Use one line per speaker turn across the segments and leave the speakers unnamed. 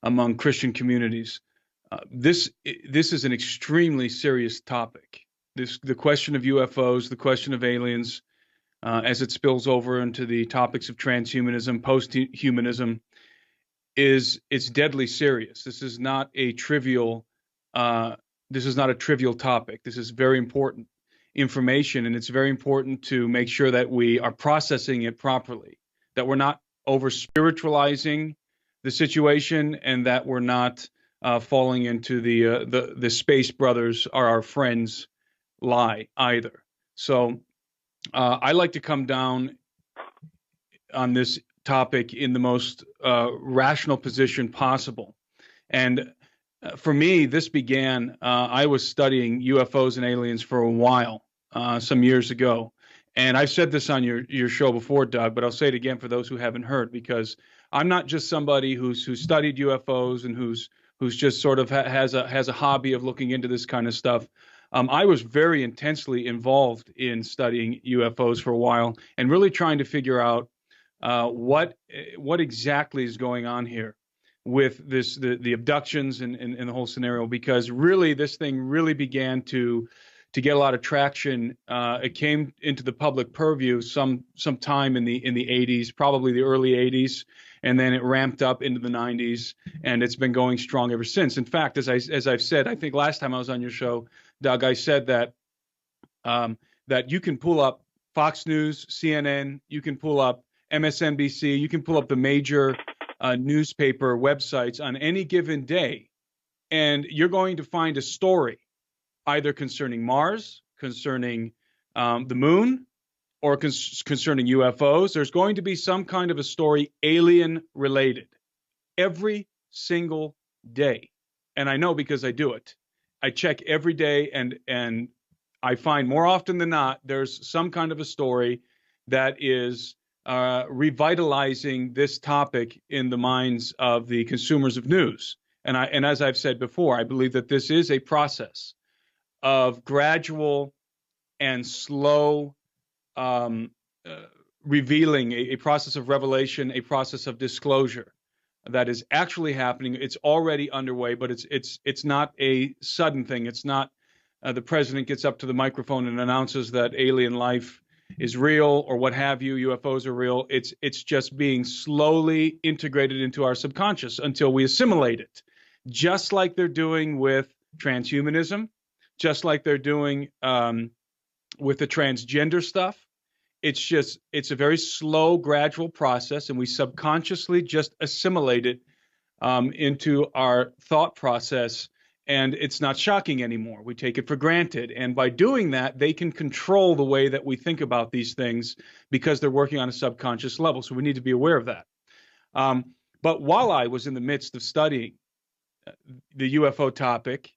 among Christian communities. This is an extremely serious topic. The question of UFOs, the question of aliens, as it spills over into the topics of transhumanism, post-humanism, it's deadly serious. This is not a trivial topic. This is very important information, and it's very important to make sure that we are processing it properly, that we're not over spiritualizing the situation, and that we're not falling into the space brothers are our friends lie either. So I like to come down on this topic in the most rational position possible. And for me, this began, I was studying UFOs and aliens for a while, some years ago. And I've said this on your show before, Doug, but I'll say it again for those who haven't heard, because I'm not just somebody who's studied UFOs and who's just sort of has a hobby of looking into this kind of stuff. I was very intensely involved in studying UFOs for a while and really trying to figure out what exactly is going on here with the abductions and the whole scenario, because really this thing really began to get a lot of traction. It came into the public purview sometime in the 80s, probably the early 80s, and then it ramped up into the 90s, and it's been going strong ever since. In fact, as I've said, I think last time I was on your show, Doug, I said that that you can pull up Fox News, CNN, you can pull up MSNBC, you can pull up the major newspaper websites on any given day, and you're going to find a story either concerning Mars, concerning the moon, or concerning UFOs. There's going to be some kind of a story alien related every single day. And I know because I do it. I check every day, and I find more often than not, there's some kind of a story that is revitalizing this topic in the minds of the consumers of news. And as I've said before, I believe that this is a process of gradual and slow revealing, a process of revelation, a process of disclosure that is actually happening. It's already underway, but it's not a sudden thing. It's not the president gets up to the microphone and announces that alien life is real or what have you, UFOs are real. It's just being slowly integrated into our subconscious until we assimilate it, just like they're doing with transhumanism, just like they're doing with the transgender stuff. It's a very slow, gradual process, and we subconsciously just assimilate it into our thought process, and it's not shocking anymore. We take it for granted, and by doing that, they can control the way that we think about these things because they're working on a subconscious level, so we need to be aware of that. But while I was in the midst of studying the UFO topic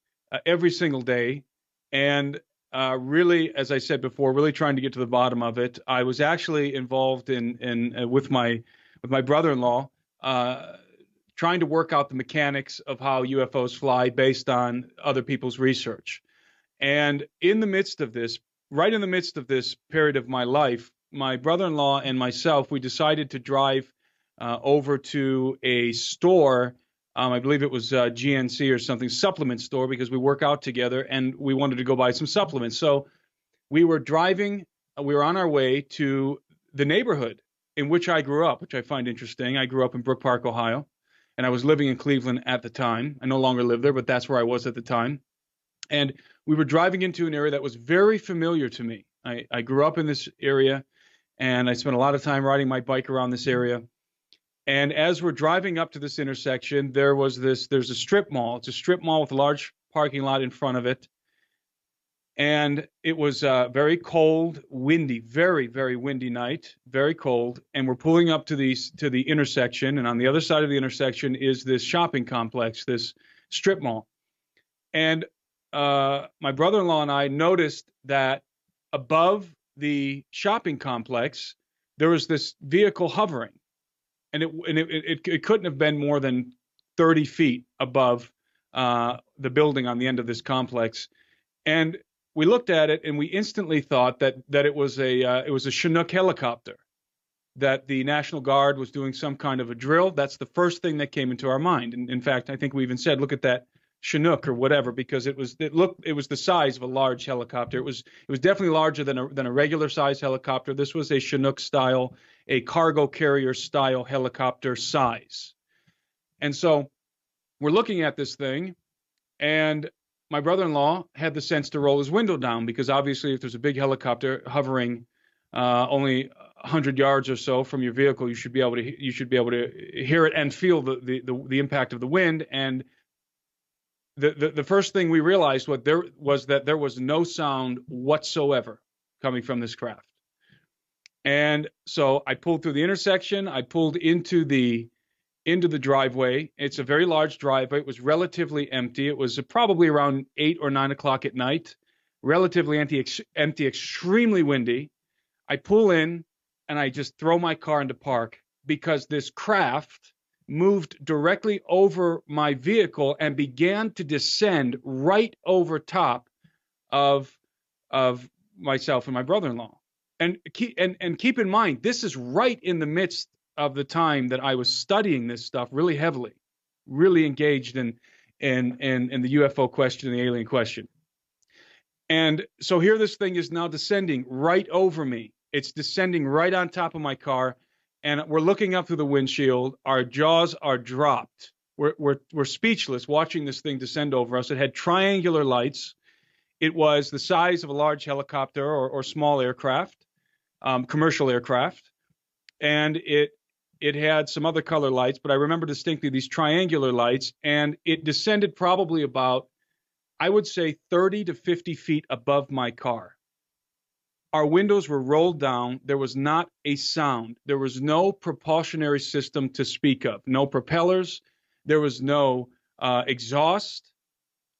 every single day, and really, as I said before, really trying to get to the bottom of it, I was actually involved with my brother-in-law, trying to work out the mechanics of how UFOs fly based on other people's research. And in the midst of this, right in the midst of this period of my life, my brother-in-law and myself, we decided to drive over to a store. I believe it was GNC or something, supplement store, because we work out together and we wanted to go buy some supplements. So we were driving, we were on our way to the neighborhood in which I grew up, which I find interesting. I grew up in Brook Park, Ohio, and I was living in Cleveland at the time. I no longer live there, but that's where I was at the time. And we were driving into an area that was very familiar to me. I grew up in this area, and I spent a lot of time riding my bike around this area. And as we're driving up to this intersection, there's a strip mall. It's a strip mall with a large parking lot in front of it. And it was very cold, windy, very, very windy night, very cold. And we're pulling up to the intersection. And on the other side of the intersection is this shopping complex, this strip mall. And my brother-in-law and I noticed that above the shopping complex, there was this vehicle hovering. And it couldn't have been more than 30 feet above the building on the end of this complex. And we looked at it and we instantly thought that it was a Chinook helicopter. that the National Guard was doing some kind of a drill. That's the first thing that came into our mind. And in fact, I think we even said, look at that Chinook or whatever, because it was the size of a large helicopter. It was definitely larger than a regular size helicopter. This was a Chinook style, a cargo carrier style helicopter size. And so we're looking at this thing, and my brother-in-law had the sense to roll his window down, because obviously if there's a big helicopter hovering only 100 yards or so from your vehicle, you should be able to hear it and feel the impact of the wind. And the first thing we realized was that there was no sound whatsoever coming from this craft. And so I pulled through the intersection. I pulled into the driveway. It's a very large driveway. It was relatively empty. It was probably around 8 or 9 o'clock at night, relatively empty, extremely windy. I pull in and I just throw my car into park, because this craft moved directly over my vehicle and began to descend right over top of myself and my brother-in-law. And keep in mind, this is right in the midst of the time that I was studying this stuff really heavily, really engaged in the UFO question and the alien question. And so here this thing is now descending right over me. It's descending right on top of my car, and we're looking up through the windshield. Our jaws are dropped. We're speechless watching this thing descend over us. It had triangular lights. It was the size of a large helicopter or small aircraft, commercial aircraft, and it had some other color lights, but I remember distinctly these triangular lights, and it descended probably about, I would say, 30 to 50 feet above my car. Our windows were rolled down. There was not a sound. There was no propulsionary system to speak of, no propellers. There was no exhaust.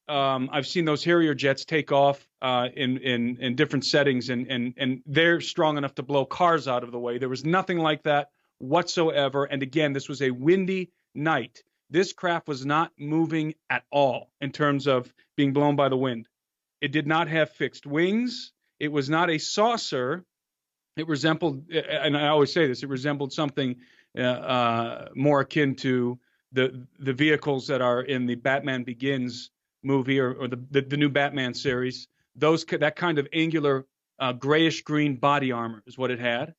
I've seen those Harrier jets take off in different settings, and they're strong enough to blow cars out of the way. There was nothing like that whatsoever. And again, this was a windy night. This craft was not moving at all in terms of being blown by the wind. It did not have fixed wings. It was not a saucer. It resembled, and I always say this, it resembled something more akin to the vehicles that are in the Batman Begins movie or the new Batman series. That kind of angular grayish green body armor is what it had.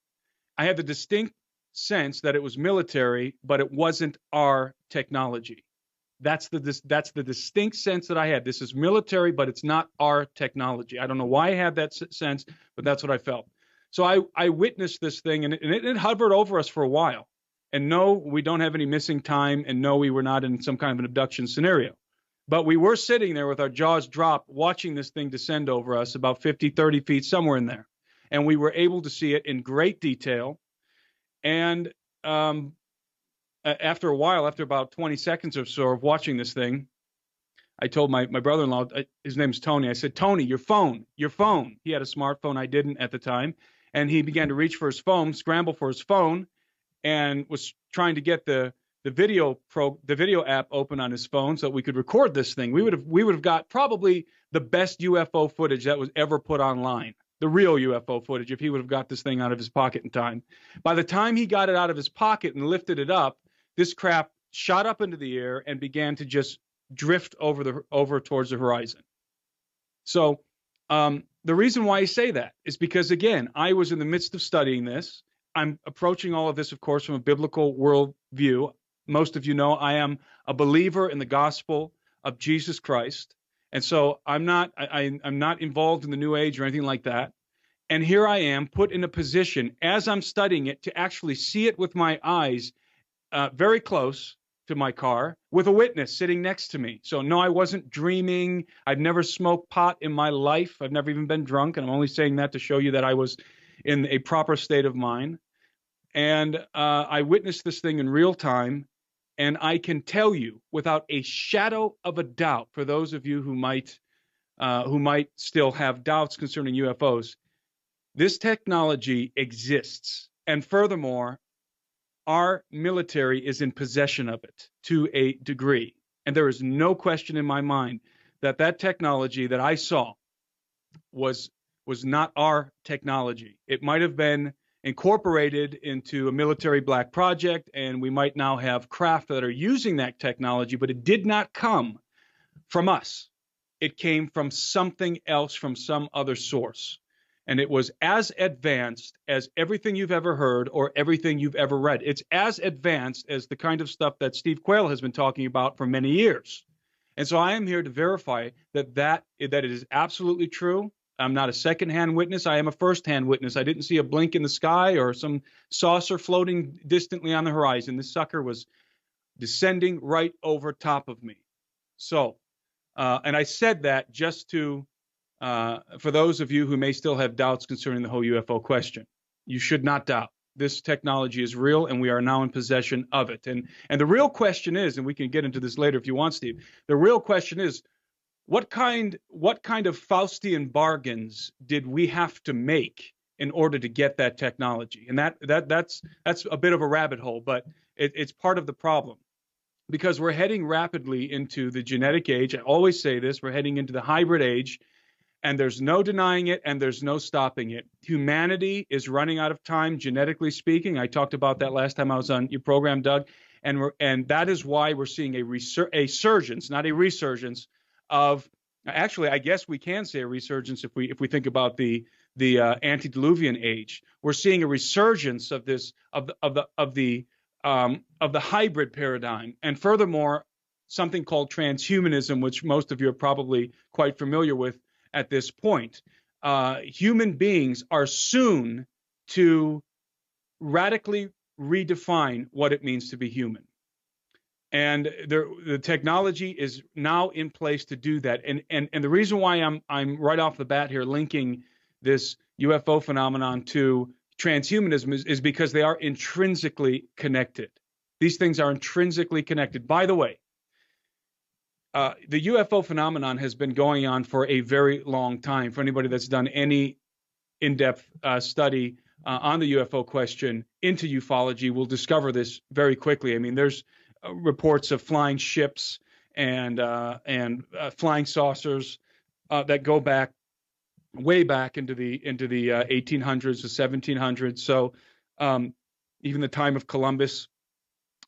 I had the distinct sense that it was military, but it wasn't our technology. That's the distinct sense that I had. This is military, but it's not our technology. I don't know why I had that sense, but that's what I felt. So I witnessed this thing, and it hovered over us for a while. And no, we don't have any missing time, and no, we were not in some kind of an abduction scenario. But we were sitting there with our jaws dropped, watching this thing descend over us about 50, 30 feet, somewhere in there. And we were able to see it in great detail. And after a while, after about 20 seconds or so of watching this thing, I told my brother-in-law, his name's Tony, I said, Tony, your phone. He had a smartphone. I didn't at the time. And he began to reach for his phone, scramble for his phone, and was trying to get the video app open on his phone so that we could record this thing. We would have got probably the best UFO footage that was ever put online, the real UFO footage, if he would have got this thing out of his pocket in time. By the time he got it out of his pocket and lifted it up, this craft shot up into the air and began to just drift over towards the horizon. So the reason why I say that is because, again, I was in the midst of studying this. I'm approaching all of this, of course, from a biblical worldview. Most of you know I am a believer in the gospel of Jesus Christ. And so I'm not involved in the New Age or anything like that. And here I am put in a position as I'm studying it to actually see it with my eyes very close to my car with a witness sitting next to me. So no, I wasn't dreaming. I've never smoked pot in my life. I've never even been drunk. And I'm only saying that to show you that I was in a proper state of mind. And I witnessed this thing in real time. And I can tell you without a shadow of a doubt, for those of you who might still have doubts concerning UFOs, this technology exists. And furthermore, our military is in possession of it to a degree. And there is no question in my mind that that technology that I saw was not our technology. It might have been incorporated into a military black project, and we might now have craft that are using that technology, but it did not come from us. It came from something else, from some other source. And it was as advanced as everything you've ever heard or everything you've ever read. It's as advanced as the kind of stuff that Steve Quayle has been talking about for many years. And so I am here to verify that it is absolutely true. I'm not a second-hand witness. I am a first-hand witness. I didn't see a blink in the sky or some saucer floating distantly on the horizon. This sucker was descending right over top of me. So, and I said that just to, for those of you who may still have doubts concerning the whole UFO question, you should not doubt. This technology is real, and we are now in possession of it. And the real question is, and we can get into this later if you want, Steve. The real question is, what kind of Faustian bargains did we have to make in order to get that technology? And that's a bit of a rabbit hole, but it's part of the problem, because we're heading rapidly into the genetic age. I always say this: we're heading into the hybrid age. And there's no denying it, and there's no stopping it. Humanity is running out of time, genetically speaking. I talked about that last time I was on your program, Doug. And that is why we're seeing a surgence, not a resurgence, of, actually, I guess we can say a resurgence if we think about the antediluvian age. We're seeing a resurgence of this of the hybrid paradigm, and furthermore, something called transhumanism, which most of you are probably quite familiar with. At this point, human beings are soon to radically redefine what it means to be human. And the technology is now in place to do that. And the reason why I'm right off the bat here linking this UFO phenomenon to transhumanism is because they are intrinsically connected. These things are intrinsically connected. By the way, the UFO phenomenon has been going on for a very long time. For anybody that's done any in-depth study on the UFO question into ufology, will discover this very quickly. I mean, there's reports of flying ships and flying saucers that go back way back into the 1800s to 1700s. So even the time of Columbus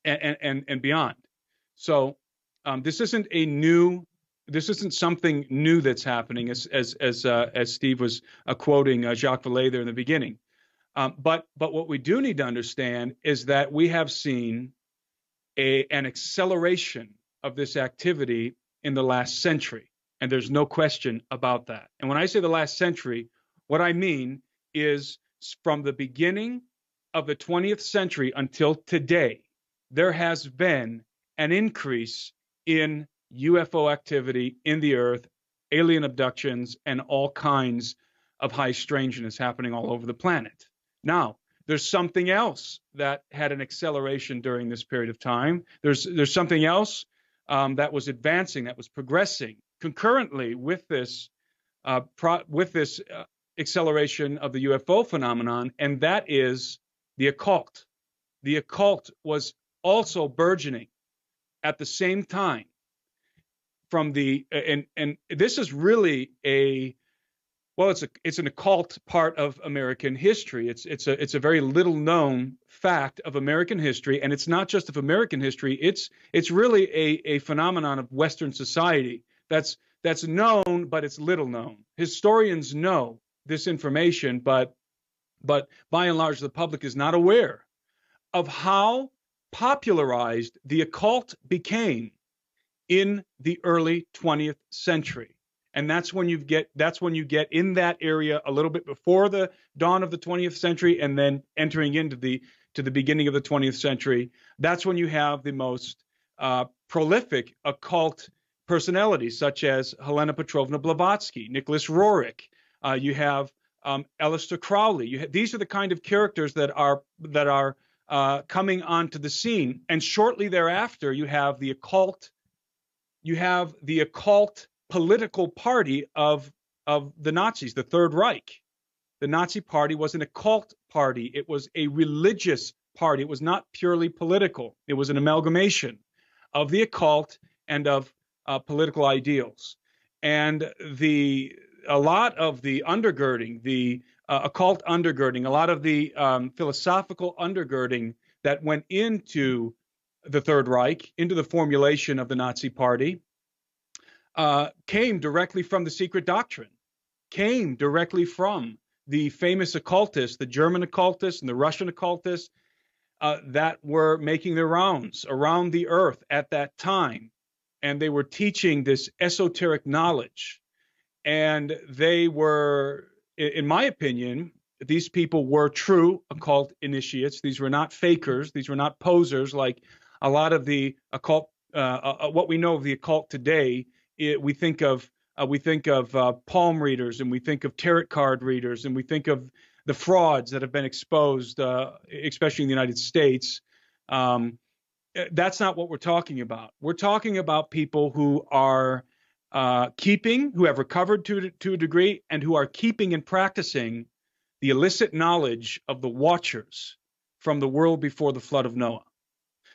and beyond. So. This isn't something new that's happening, as Steve was quoting Jacques Vallée there in the beginning. But what we do need to understand is that we have seen an acceleration of this activity in the last century, and there's no question about that. And when I say the last century, what I mean is from the beginning of the 20th century until today, there has been an increase in UFO activity in the earth, alien abductions, and all kinds of high strangeness happening all over the planet. Now, there's something else that had an acceleration during this period of time. There's something else that was advancing, that was progressing concurrently with this acceleration of the UFO phenomenon, and that is the occult. The occult was also burgeoning at the same time from the and this is really it's an occult part of American history. It's a very little known fact of American history, and it's not just of American history. It's really a phenomenon of Western society that's known, but it's little known. Historians know this information, but by and large the public is not aware of how popularized the occult became in the early 20th century. And that's when you get in that area a little bit before the dawn of the 20th century, and then entering into the beginning of the 20th century. That's when you have the most prolific occult personalities, such as Helena Petrovna Blavatsky, Nicholas Roerich. You have Aleister Crowley. These are the kind of characters that are coming onto the scene, and shortly thereafter, you have the occult. You have the occult political party of the Nazis, the Third Reich. The Nazi Party was an occult party. It was a religious party. It was not purely political. It was an amalgamation of the occult and of political ideals. And a lot of the undergirding, the occult undergirding, a lot of the philosophical undergirding that went into the Third Reich, into the formulation of the Nazi Party, came directly from the secret doctrine, came directly from the famous occultists, the German occultists and the Russian occultists that were making their rounds around the earth at that time. And they were teaching this esoteric knowledge. And they were, in my opinion, these people were true occult initiates. These were not fakers. These were not posers like a lot of the occult, what we know of the occult today. We think of palm readers, and we think of tarot card readers, and we think of the frauds that have been exposed, especially in the United States. That's not what we're talking about. We're talking about people who are who have recovered to a degree, and who are keeping and practicing the illicit knowledge of the watchers from the world before the flood of Noah.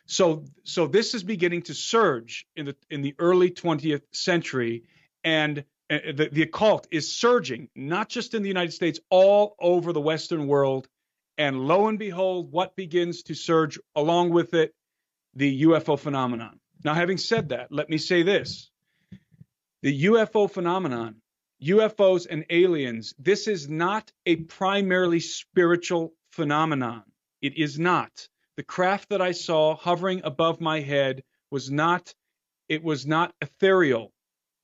So this is beginning to surge in the early 20th century, and the occult is surging, not just in the United States, all over the Western world. And lo and behold, what begins to surge along with it? The UFO phenomenon. Now, having said that, let me say this. The UFO phenomenon, UFOs and aliens, this is not a primarily spiritual phenomenon. It is not. The craft that I saw hovering above my head was not ethereal.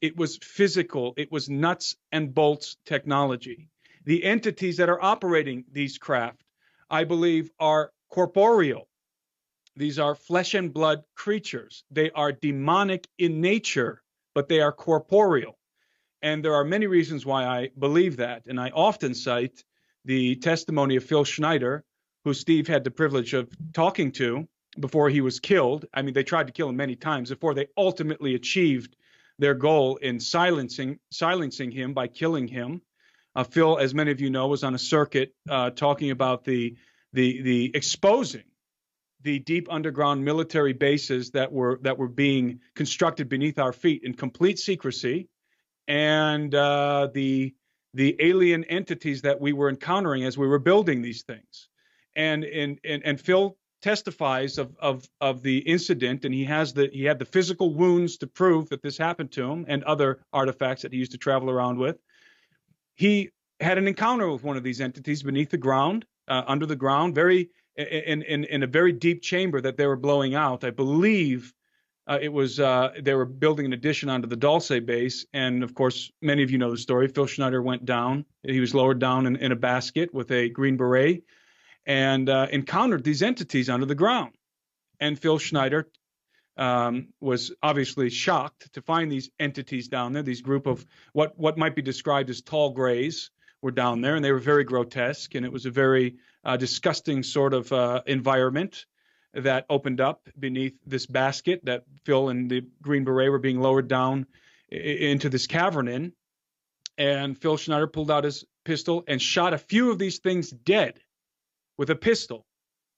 It was physical. It was nuts and bolts technology. The entities that are operating these craft, I believe, are corporeal. These are flesh and blood creatures. They are demonic in nature, but they are corporeal. And there are many reasons why I believe that. And I often cite the testimony of Phil Schneider, who Steve had the privilege of talking to before he was killed. I mean, they tried to kill him many times before they ultimately achieved their goal in silencing him by killing him. Phil, as many of you know, was on a circuit talking about the exposing the deep underground military bases that were being constructed beneath our feet in complete secrecy, and the alien entities that we were encountering as we were building these things. And Phil testifies of the incident, and he had the physical wounds to prove that this happened to him, and other artifacts that he used to travel around with. He had an encounter with one of these entities beneath the ground, under the ground, in a very deep chamber that they were blowing out. I believe they were building an addition onto the Dulce base, and of course, many of you know the story. Phil Schneider went down. He was lowered down in a basket with a Green Beret, and encountered these entities under the ground. And Phil Schneider was obviously shocked to find these entities down there. These group of what might be described as tall grays were down there, and they were very grotesque, and it was a very disgusting sort of environment that opened up beneath this basket that Phil and the Green Beret were being lowered down into this cavern in. And Phil Schneider pulled out his pistol and shot a few of these things dead with a pistol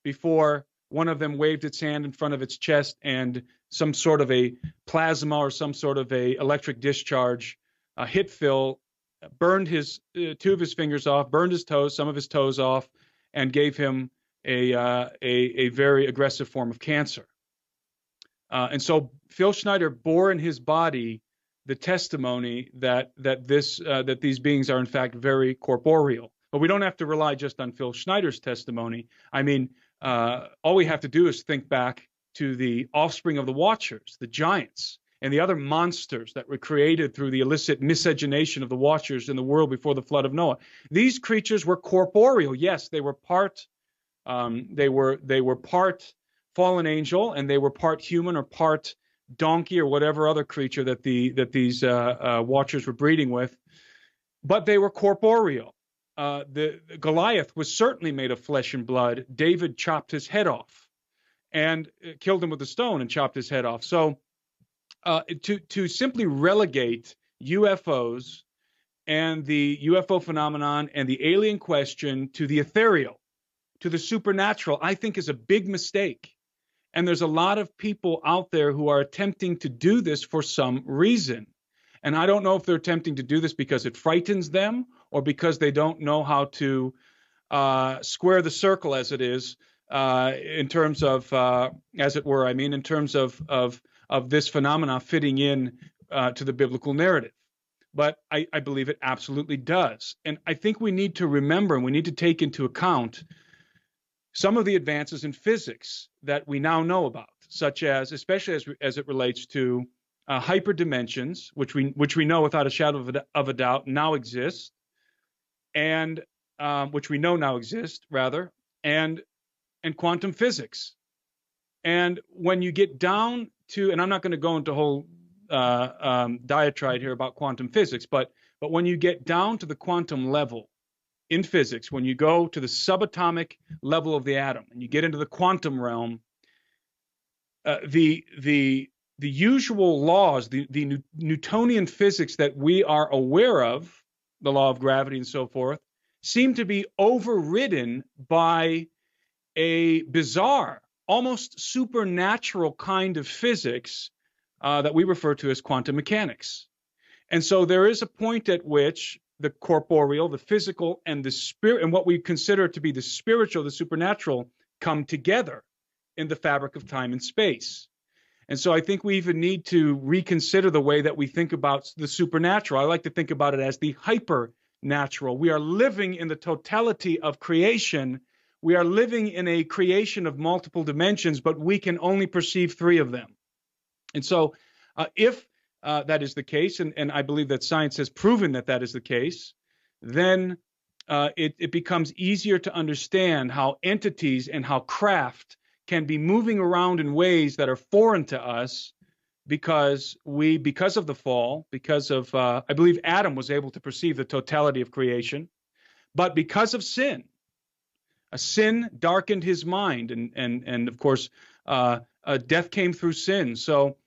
before one of them waved its hand in front of its chest, and some sort of a plasma or some sort of a electric discharge hit Phil, burned two of his fingers off, burned his toes, some of his toes off, and gave him a very aggressive form of cancer. And so Phil Schneider bore in his body the testimony that these beings are in fact very corporeal. But we don't have to rely just on Phil Schneider's testimony. I mean, all we have to do is think back to the offspring of the Watchers, the giants, and the other monsters that were created through the illicit miscegenation of the Watchers in the world before the flood of Noah. These creatures were corporeal. Yes, they were part part fallen angel, and they were part human or part donkey or whatever other creature that these Watchers were breeding with. But they were corporeal. The Goliath was certainly made of flesh and blood. David chopped his head off and killed him with a stone and chopped his head off. So to simply relegate UFOs and the UFO phenomenon and the alien question to the ethereal, to the supernatural, I think is a big mistake. And there's a lot of people out there who are attempting to do this for some reason. And I don't know if they're attempting to do this because it frightens them, or because they don't know how to square the circle, as it is, in terms of, as it were, I mean, in terms of this phenomena fitting in to the biblical narrative. But I believe it absolutely does. And I think we need to remember, and we need to take into account some of the advances in physics that we now know about, such as, especially as it relates to hyperdimensions, which we know without a shadow of a doubt now exist, and which we know now exist, rather, and quantum physics. And when you get down to, and I'm not going to go into a whole diatribe here about quantum physics, but when you get down to the quantum level in physics, when you go to the subatomic level of the atom and you get into the quantum realm, the usual laws, the Newtonian physics that we are aware of, the law of gravity and so forth, seem to be overridden by a bizarre, almost supernatural kind of physics that we refer to as quantum mechanics. And so there is a point at which the corporeal, the physical, and the spirit, and what we consider to be the spiritual, the supernatural, come together in the fabric of time and space. And so I think we even need to reconsider the way that we think about the supernatural. I like to think about it as the hypernatural. We are living in the totality of creation. We are living in a creation of multiple dimensions, but we can only perceive three of them. And so if that is the case, and I believe that science has proven that that is the case, then it becomes easier to understand how entities and how craft can be moving around in ways that are foreign to us because of the fall, because of, I believe Adam was able to perceive the totality of creation, but because of sin, a sin darkened his mind, and of course, death came through sin. So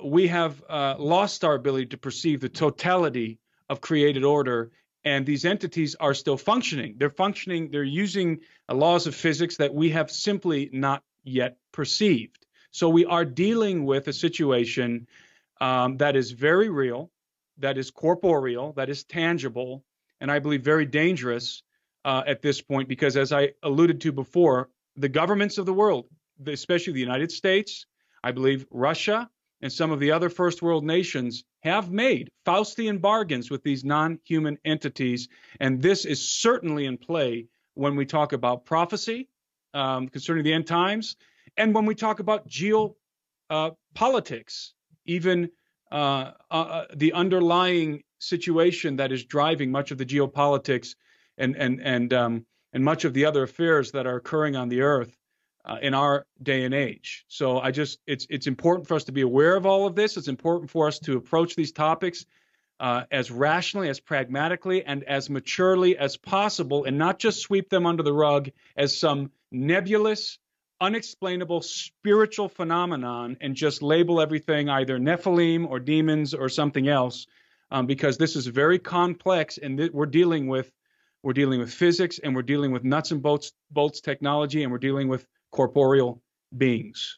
we have lost our ability to perceive the totality of created order, and these entities are still functioning. They're functioning, they're using laws of physics that we have simply not yet perceived. So we are dealing with a situation that is very real, that is corporeal, that is tangible, and I believe very dangerous at this point, because as I alluded to before, the governments of the world, especially the United States, I believe Russia, and some of the other first world nations have made Faustian bargains with these non-human entities. And this is certainly in play when we talk about prophecy concerning the end times, and when we talk about geopolitics, even the underlying situation that is driving much of the geopolitics and much of the other affairs that are occurring on the earth in our day and age. So it's important for us to be aware of all of this. It's important for us to approach these topics as rationally, as pragmatically, and as maturely as possible, and not just sweep them under the rug as some nebulous, unexplainable spiritual phenomenon and just label everything either Nephilim or demons or something else, because this is very complex, and we're dealing with physics, and we're dealing with nuts and bolts technology, and we're dealing with corporeal beings.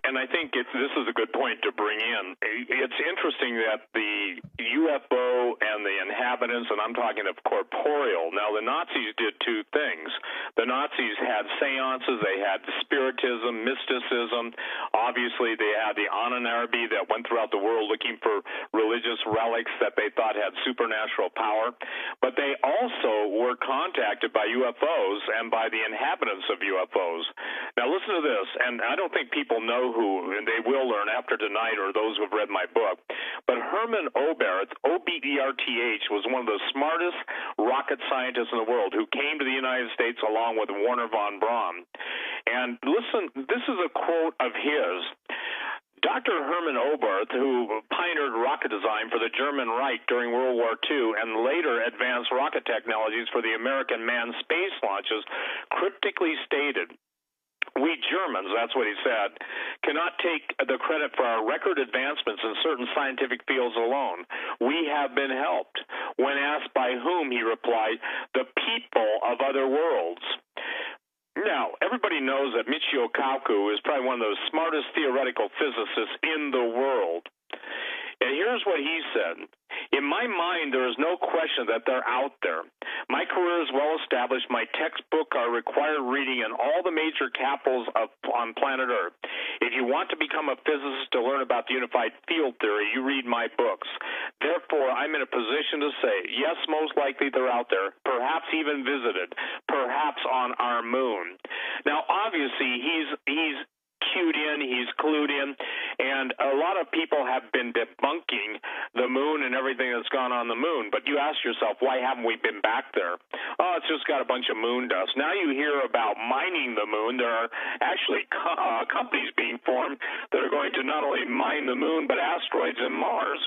And I think this is a good point to bring in. It's interesting that the UFO and the inhabitants, and I'm talking of corporeal. Now, the Nazis did two things. The Nazis had seances, they had spiritism, mysticism. Obviously, they had the Anunnaki that went throughout the world looking for religious relics that they thought had supernatural power. But they also were contacted by UFOs and by the inhabitants of UFOs. Now, listen to this, and I don't think people know who, and they will learn after tonight, or those who have read my book. But Herman Oberth, O-B-E-R-T-H, was one of the smartest rocket scientists in the world who came to the United States along with Wernher von Braun. And listen, this is a quote of his. Dr. Herman Oberth, who pioneered rocket design for the German Reich during World War II and later advanced rocket technologies for the American manned space launches, cryptically stated, "We Germans," that's what he said, "cannot take the credit for our record advancements in certain scientific fields alone. We have been helped." When asked by whom, he replied, "The people of other worlds." Now, everybody knows that Michio Kaku is probably one of the smartest theoretical physicists in the world. And here's what he said. In my mind, there is no question that they're out there. My career is well established. My textbook are required reading in all the major capitals on planet Earth. If you want to become a physicist to learn about the unified field theory, you read my books. Therefore, I'm in a position to say, yes, most likely they're out there, perhaps even visited, perhaps on our moon. Now, obviously, he's cued in, he's clued in, and a lot of people have been debunking the moon and everything that's gone on the moon. But you ask yourself, why haven't we been back there? Oh, it's just got a bunch of moon dust. Now you hear about mining the moon. There are actually companies being formed that are going to not only mine the moon, but asteroids and Mars.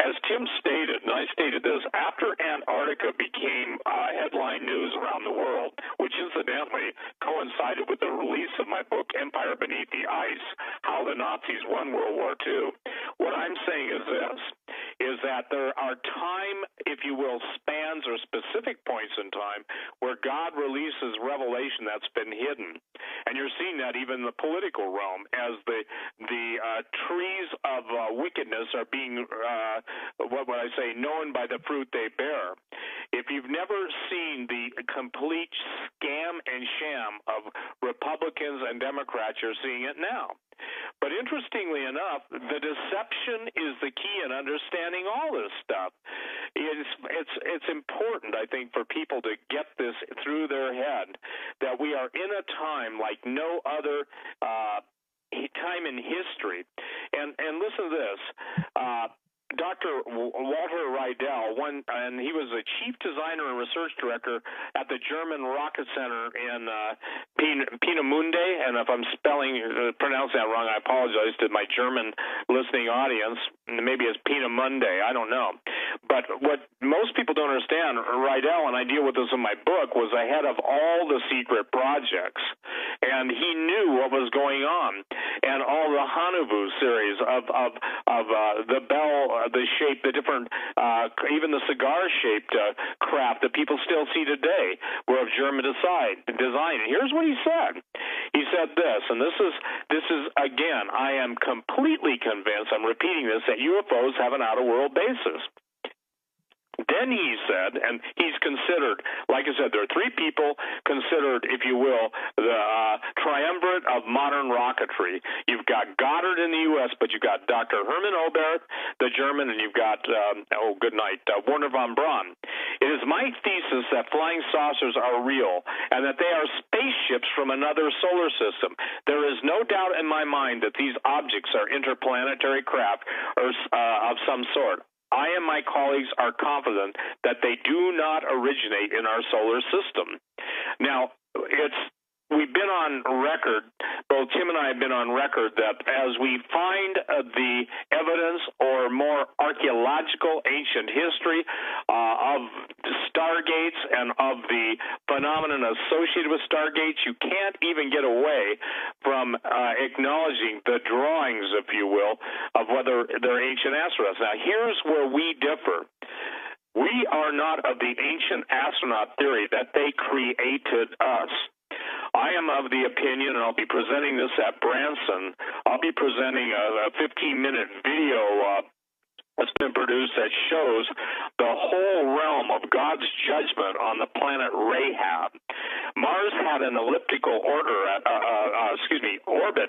As Tim stated, and I stated this, after Antarctica became headline news around the world, which incidentally coincided with the release of my book, Empire Beneath the Ice, How the Nazis Won World War II, what I'm saying is this, is that there are time, if you will, spans or specific points in time where God releases revelation that's been hidden. And you're seeing that even in the political realm as the trees of wickedness are being what would I say, known by the fruit they bear. If you've never seen the complete scam and sham of Republicans and Democrats, you're seeing it now. But interestingly enough, the deception is the key in understanding all this stuff. It's important, I think, for people to get this through their head, that we are in a time like no other time in history. And listen to this. Dr. Walter Rydell, and he was the chief designer and research director at the German Rocket Center in Peenemünde, and if I'm pronouncing that wrong, I apologize to my German listening audience. Maybe it's Peenemünde, I don't know. But what most people don't understand, Rydell, and I deal with this in my book, was ahead of all the secret projects, and he knew what was going on, and all the Hanuvu series of the bell, the shape, the different, even the cigar-shaped craft that people still see today were of German design. And here's what he said. He said this, and this is again, I am completely convinced, I'm repeating this, that UFOs have an outer-world basis. Then he said, and he's considered, like I said, there are three people considered, if you will, the triumvirate of modern rocketry. You've got Goddard in the U.S., but you've got Dr. Hermann Oberth, the German, and you've got, Wernher von Braun. It is my thesis that flying saucers are real and that they are spaceships from another solar system. There is no doubt in my mind that these objects are interplanetary craft or of some sort. I and my colleagues are confident that they do not originate in our solar system. Now, we've been on record, both Tim and I have been on record, that as we find the evidence or more archaeological ancient history of stargates and of the phenomenon associated with stargates, you can't even get away from acknowledging the drawings, if you will, of whether they're ancient astronauts. Now, here's where we differ. We are not of the ancient astronaut theory that they created us. I am of the opinion, and I'll be presenting this at Branson, I'll be presenting a 15-minute video that's been produced that shows the whole realm of God's judgment on the planet Rahab. Mars had an elliptical orbit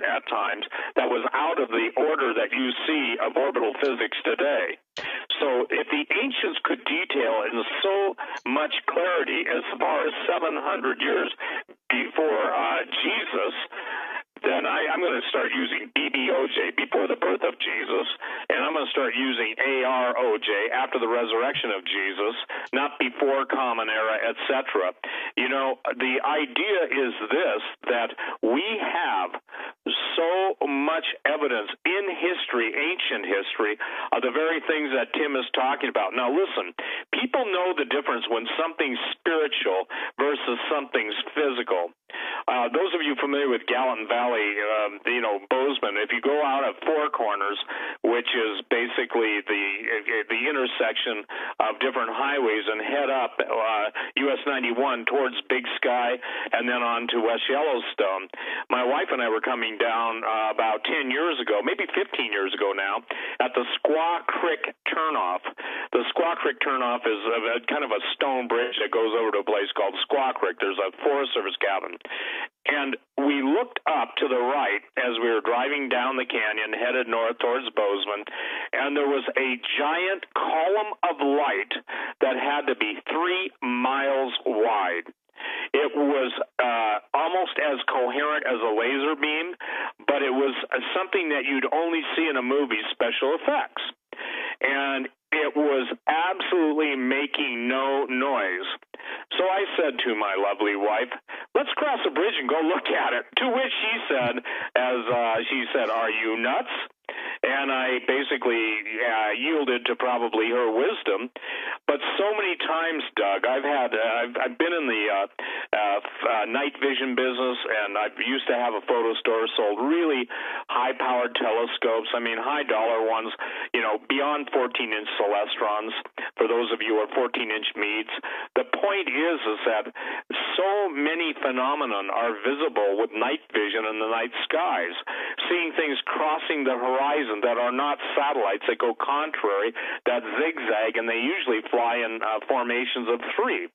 at times that was out of the order that you see of orbital physics today. So if the ancients could detail in so much clarity as far as 700 years before Jesus, then I'm going to start using BBOJ, before the birth of Jesus, and I'm going to start using AROJ, after the resurrection of Jesus, not before Common Era, etc. You know, the idea is this, that we have so much evidence in history, ancient history, of the very things that Tim is talking about. Now listen, people know the difference when something's spiritual versus something's physical. Those of you familiar with Gallatin Valley, Bozeman, if you go out at Four Corners, which is basically the inner intersection of different highways and head up US 91 towards Big Sky and then on to West Yellowstone. My wife and I were coming down about 10 years ago, maybe 15 years ago now, at the Squaw Creek turnoff. The Squaw Creek turnoff is kind of a stone bridge that goes over to a place called Squaw Creek. There's a Forest Service cabin. And we looked up to the right as we were driving down the canyon, headed north towards Bozeman, and there was a giant column of light that had to be 3 miles wide. It was almost as coherent as a laser beam, but it was something that you'd only see in a movie, special effects. And it was absolutely making no noise. So I said to my lovely wife, let's cross the bridge and go look at it. To which she said, are you nuts? And I basically yielded to probably her wisdom. But so many times, Doug, I've been in the night vision business, and I used to have a photo store, sold really high-powered telescopes. I mean, high-dollar ones, beyond 14-inch celestrons. For those of you who are 14-inch meets, the point is that so many phenomenon are visible with night vision in the night skies, seeing things crossing the horizon that are not satellites, that go contrary, that zigzag, and they usually fly in formations of 3.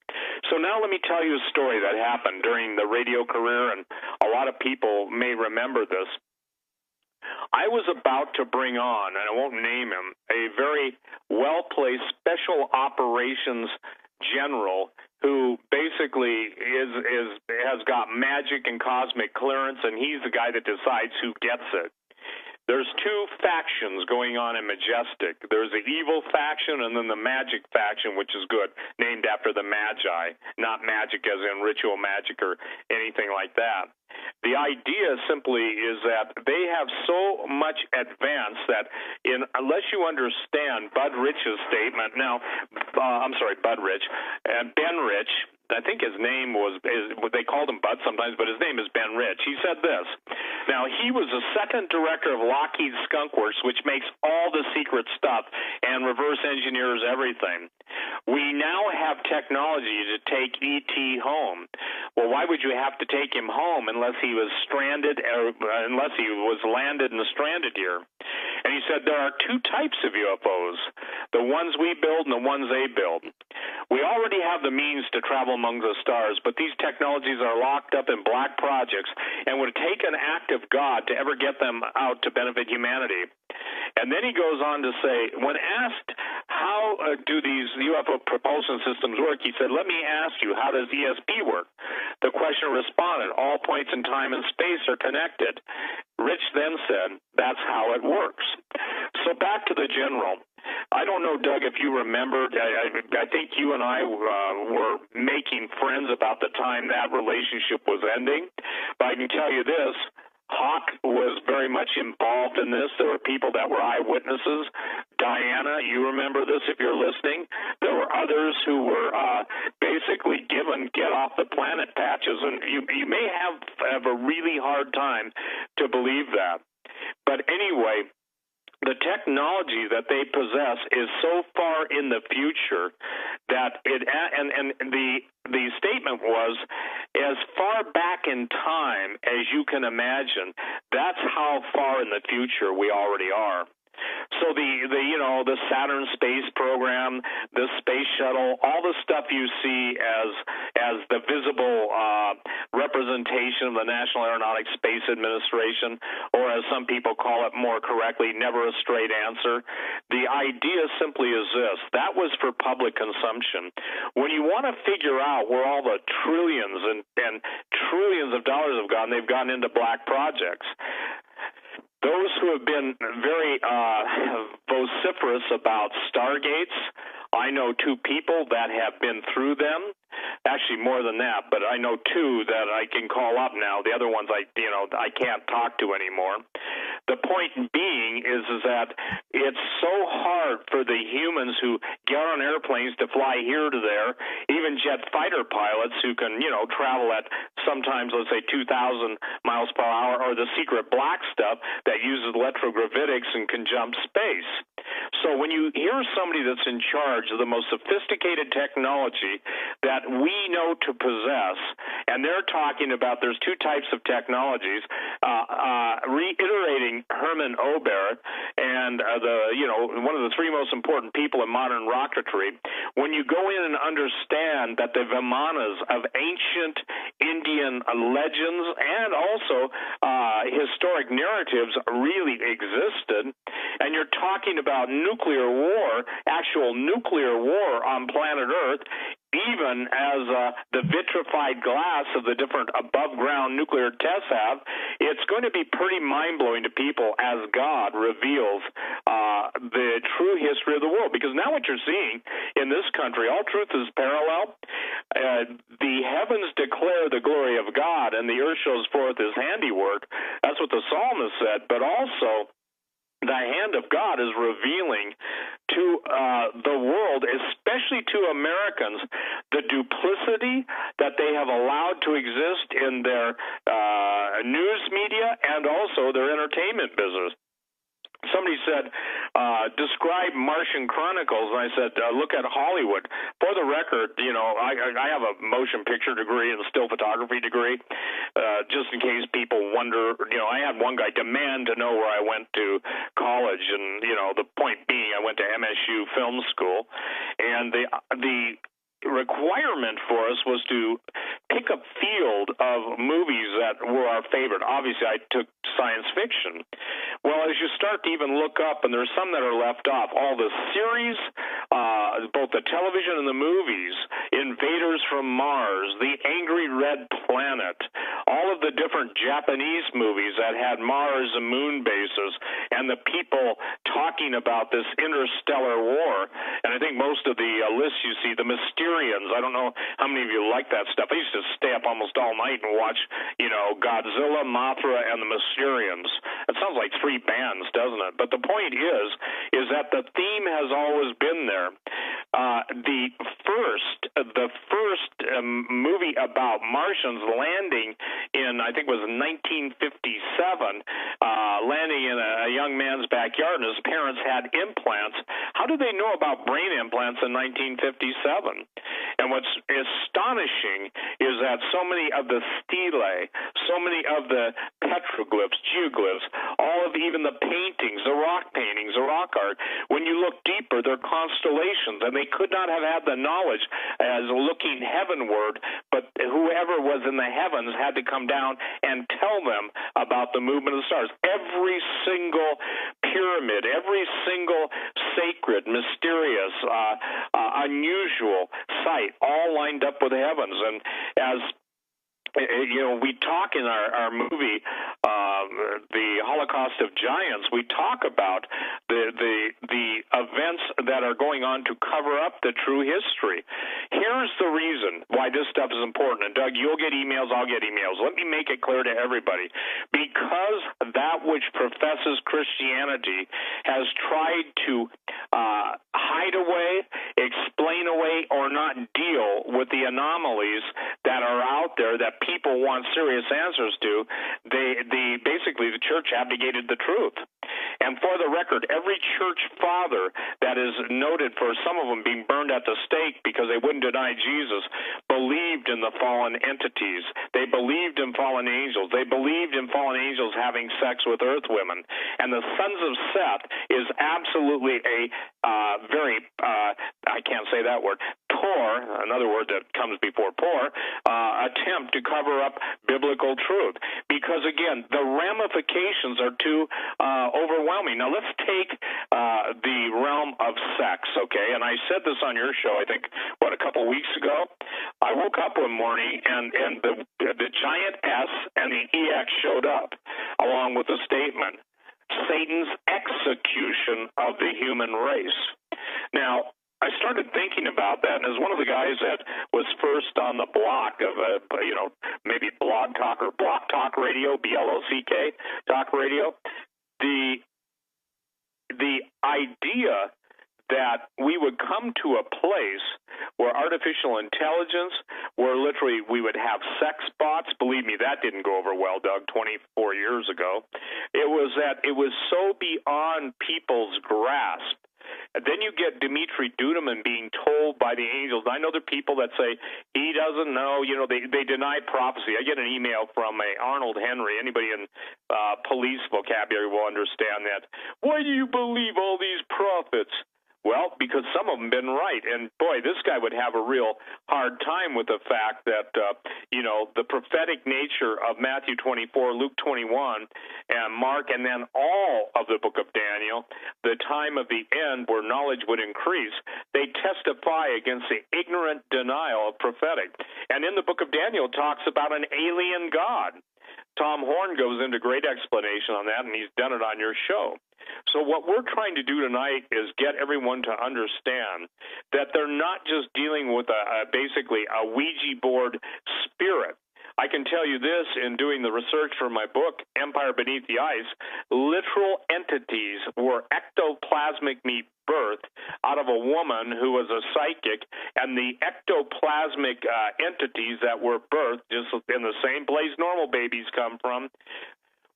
So now let me tell you a story that happened during the radio career, and a lot of people may remember this. I was about to bring on, and I won't name him, a very well-placed special operations general who basically has got magic and cosmic clearance, and he's the guy that decides who gets it. There's 2 factions going on in Majestic. There's the evil faction and then the magic faction, which is good, named after the Magi, not magic as in ritual magic or anything like that. The idea simply is that they have so much advance that unless you understand Bud Rich's statement, Bud Rich, and Ben Rich, I think his name they called him Bud sometimes, but his name is Ben Rich. He said this. Now, he was the second director of Lockheed Skunk Works, which makes all the secret stuff and reverse engineers everything. We now have technology to take E.T. home. Well, why would you have to take him home unless he was stranded, unless he was landed and stranded here? And he said there are 2 types of UFOs, the ones we build and the ones they build. We already have the means to travel among the stars, but these technologies are locked up in black projects and would take an act of God to ever get them out to benefit humanity. And then he goes on to say, when asked how do these UFO propulsion systems work, he said, let me ask you, how does ESP work? The questioner responded, all points in time and space are connected. Rich then said, that's how it works. So back to the general. I don't know, Doug, if you remember, I think you and I were making friends about the time that relationship was ending. But I can tell you this, Hawk was very much involved in this. There were people that were eyewitnesses. Diana, you remember this if you're listening. There were others who were basically given get off the planet patches, and you may have a really hard time to believe that. But anyway, the technology that they possess is so far in the future that the statement was as far back in time as you can imagine. That's how far in the future we already are. So the Saturn space program, the space shuttle, all the stuff you see as the visible representation of the National Aeronautics Space Administration, or as some people call it more correctly, never a straight answer. The idea simply is this. That was for public consumption. When you want to figure out where all the trillions and trillions of dollars have gone, they've gone into black projects. Those who have been very vociferous about Stargates, I know 2 people that have been through them. Actually, more than that, but I know 2 that I can call up now. The other ones I can't talk to anymore. The point being is that it's so hard for the humans who get on airplanes to fly here to there, even jet fighter pilots who can, travel at sometimes, let's say, 2,000 miles per hour, or the secret black stuff that uses electrogravitics and can jump space. So when you hear somebody that's in charge of the most sophisticated technology that we know to possess, and they're talking about there's two types of technologies, reiterating Herman Ober and one of the three most important people in modern rocketry, when you go in and understand that the Vimanas of ancient Indian legends and also historic narratives really existed, and you're talking about nuclear war, actual nuclear war on planet Earth, even as the vitrified glass of the different above-ground nuclear tests have, it's going to be pretty mind-blowing to people as God reveals the true history of the world. Because now what you're seeing in this country, all truth is parallel. The heavens declare the glory of God, and the earth shows forth his handiwork. That's what the psalmist said, but also the hand of God is revealing to the world, especially to Americans, the duplicity that they have allowed to exist in their news media and also their entertainment business. Somebody said, describe Martian Chronicles, and I said, look at Hollywood. For the record, I have a motion picture degree and a still photography degree, just in case people wonder. I had one guy demand to know where I went to college, and, the point being I went to MSU Film School, and the requirement for us was to pick a field of movies that were our favorite. Obviously, I took science fiction. Well, as you start to even look up, and there's some that are left off, all the series, both the television and the movies, Invaders from Mars, The Angry Red Planet, all of the different Japanese movies that had Mars and moon bases, and the people talking about this interstellar war. And I think most of the lists you see, the Mysterians, I don't know how many of you like that stuff. I used to stay up almost all night and watch, Godzilla, Mothra, and the Mysterians. It sounds like three bands, doesn't it? But the point is that the theme has always been there. The first movie about Martians landing in, I think it was 1957, landing in a young man's backyard, and his parents had implants. How did they know about brain implants in 1957? And what's astonishing is that so many of the stelae, so many of the petroglyphs, geoglyphs, all of even the paintings, the rock paintings, the rock art, when you look deeper, they're constellations, and they could not have had the knowledge as looking heavenward, but whoever was in the heavens had to come down and tell them about the movement of the stars. Every single pyramid, every single sacred, mysterious, unusual site, all lined up with the heavens. And as we talk in our movie, The Holocaust of Giants, we talk about the events that are going on to cover up the true history. Here's the reason why this stuff is important. And Doug, you'll get emails, I'll get emails. Let me make it clear to everybody. Because that which professes Christianity has tried to hide away, explain away, or not deal with the anomalies that are out there that people want serious answers to, basically the church abdicated the truth. And for the record, every church father that is noted for some of them being burned at the stake because they wouldn't deny Jesus believed in the fallen entities. They believed in fallen angels. They believed in fallen angels having sex with earth women. And the sons of Seth is absolutely a very, I can't say that word, poor, another word that comes before poor, attempt to cover up biblical truth. Because, again, the ramifications are too overwhelming. Now, let's take the realm of sex, okay? And I said this on your show, I think, a couple weeks ago. I woke up one morning, and the giant S and the EX showed up, along with a statement, Satan's execution of the human race. Now, I started thinking about that, and as one of the guys that was first on the block of, maybe Blog Talk or Block Talk Radio, BLOCK, Talk Radio, the idea that we would come to a place where artificial intelligence, where literally we would have sex bots. Believe me, that didn't go over well, Doug, 24 years ago. It was so beyond people's grasp Then you get Dimitri Duduman being told by the angels. I know there are people that say he doesn't know. They deny prophecy. I get an email from Arnold Henry. Anybody in police vocabulary will understand that. Why do you believe all these prophets? Well, because some of them been right. And, boy, this guy would have a real hard time with the fact that, the prophetic nature of Matthew 24, Luke 21, and Mark, and then all of the book of Daniel, the time of the end where knowledge would increase, they testify against the ignorant denial of prophetic. And in the book of Daniel, it talks about an alien God. Tom Horn goes into great explanation on that, and he's done it on your show. So what we're trying to do tonight is get everyone to understand that they're not just dealing with basically a Ouija board spirit. I can tell you this, in doing the research for my book, Empire Beneath the Ice, literal entities were ectoplasmic birth out of a woman who was a psychic, and the ectoplasmic entities that were birthed just in the same place normal babies come from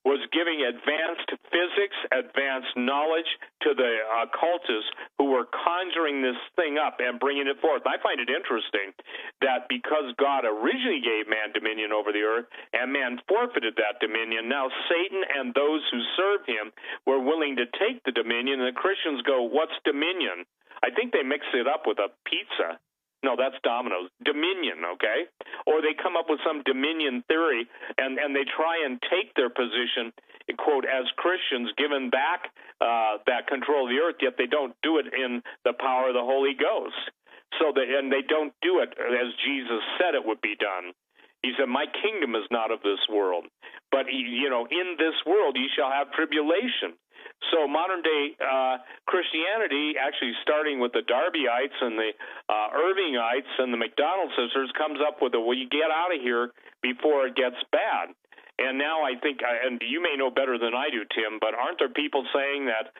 was giving advanced physics, advanced knowledge to the occultists who were conjuring this thing up and bringing it forth. I find it interesting that because God originally gave man dominion over the earth and man forfeited that dominion, now Satan and those who serve him were willing to take the dominion, and the Christians go, what's dominion? I think they mix it up with a pizza. No, that's Domino's. Dominion, okay? Or they come up with some dominion theory, and they try and take their position, quote, as Christians, given back that control of the earth, yet they don't do it in the power of the Holy Ghost. And they don't do it as Jesus said it would be done. He said, my kingdom is not of this world. But, in this world ye shall have tribulation. So modern-day Christianity, actually starting with the Darbyites and the Irvingites and the McDonald sisters, comes up with you get out of here before it gets bad. And now I think, and you may know better than I do, Tim, but aren't there people saying that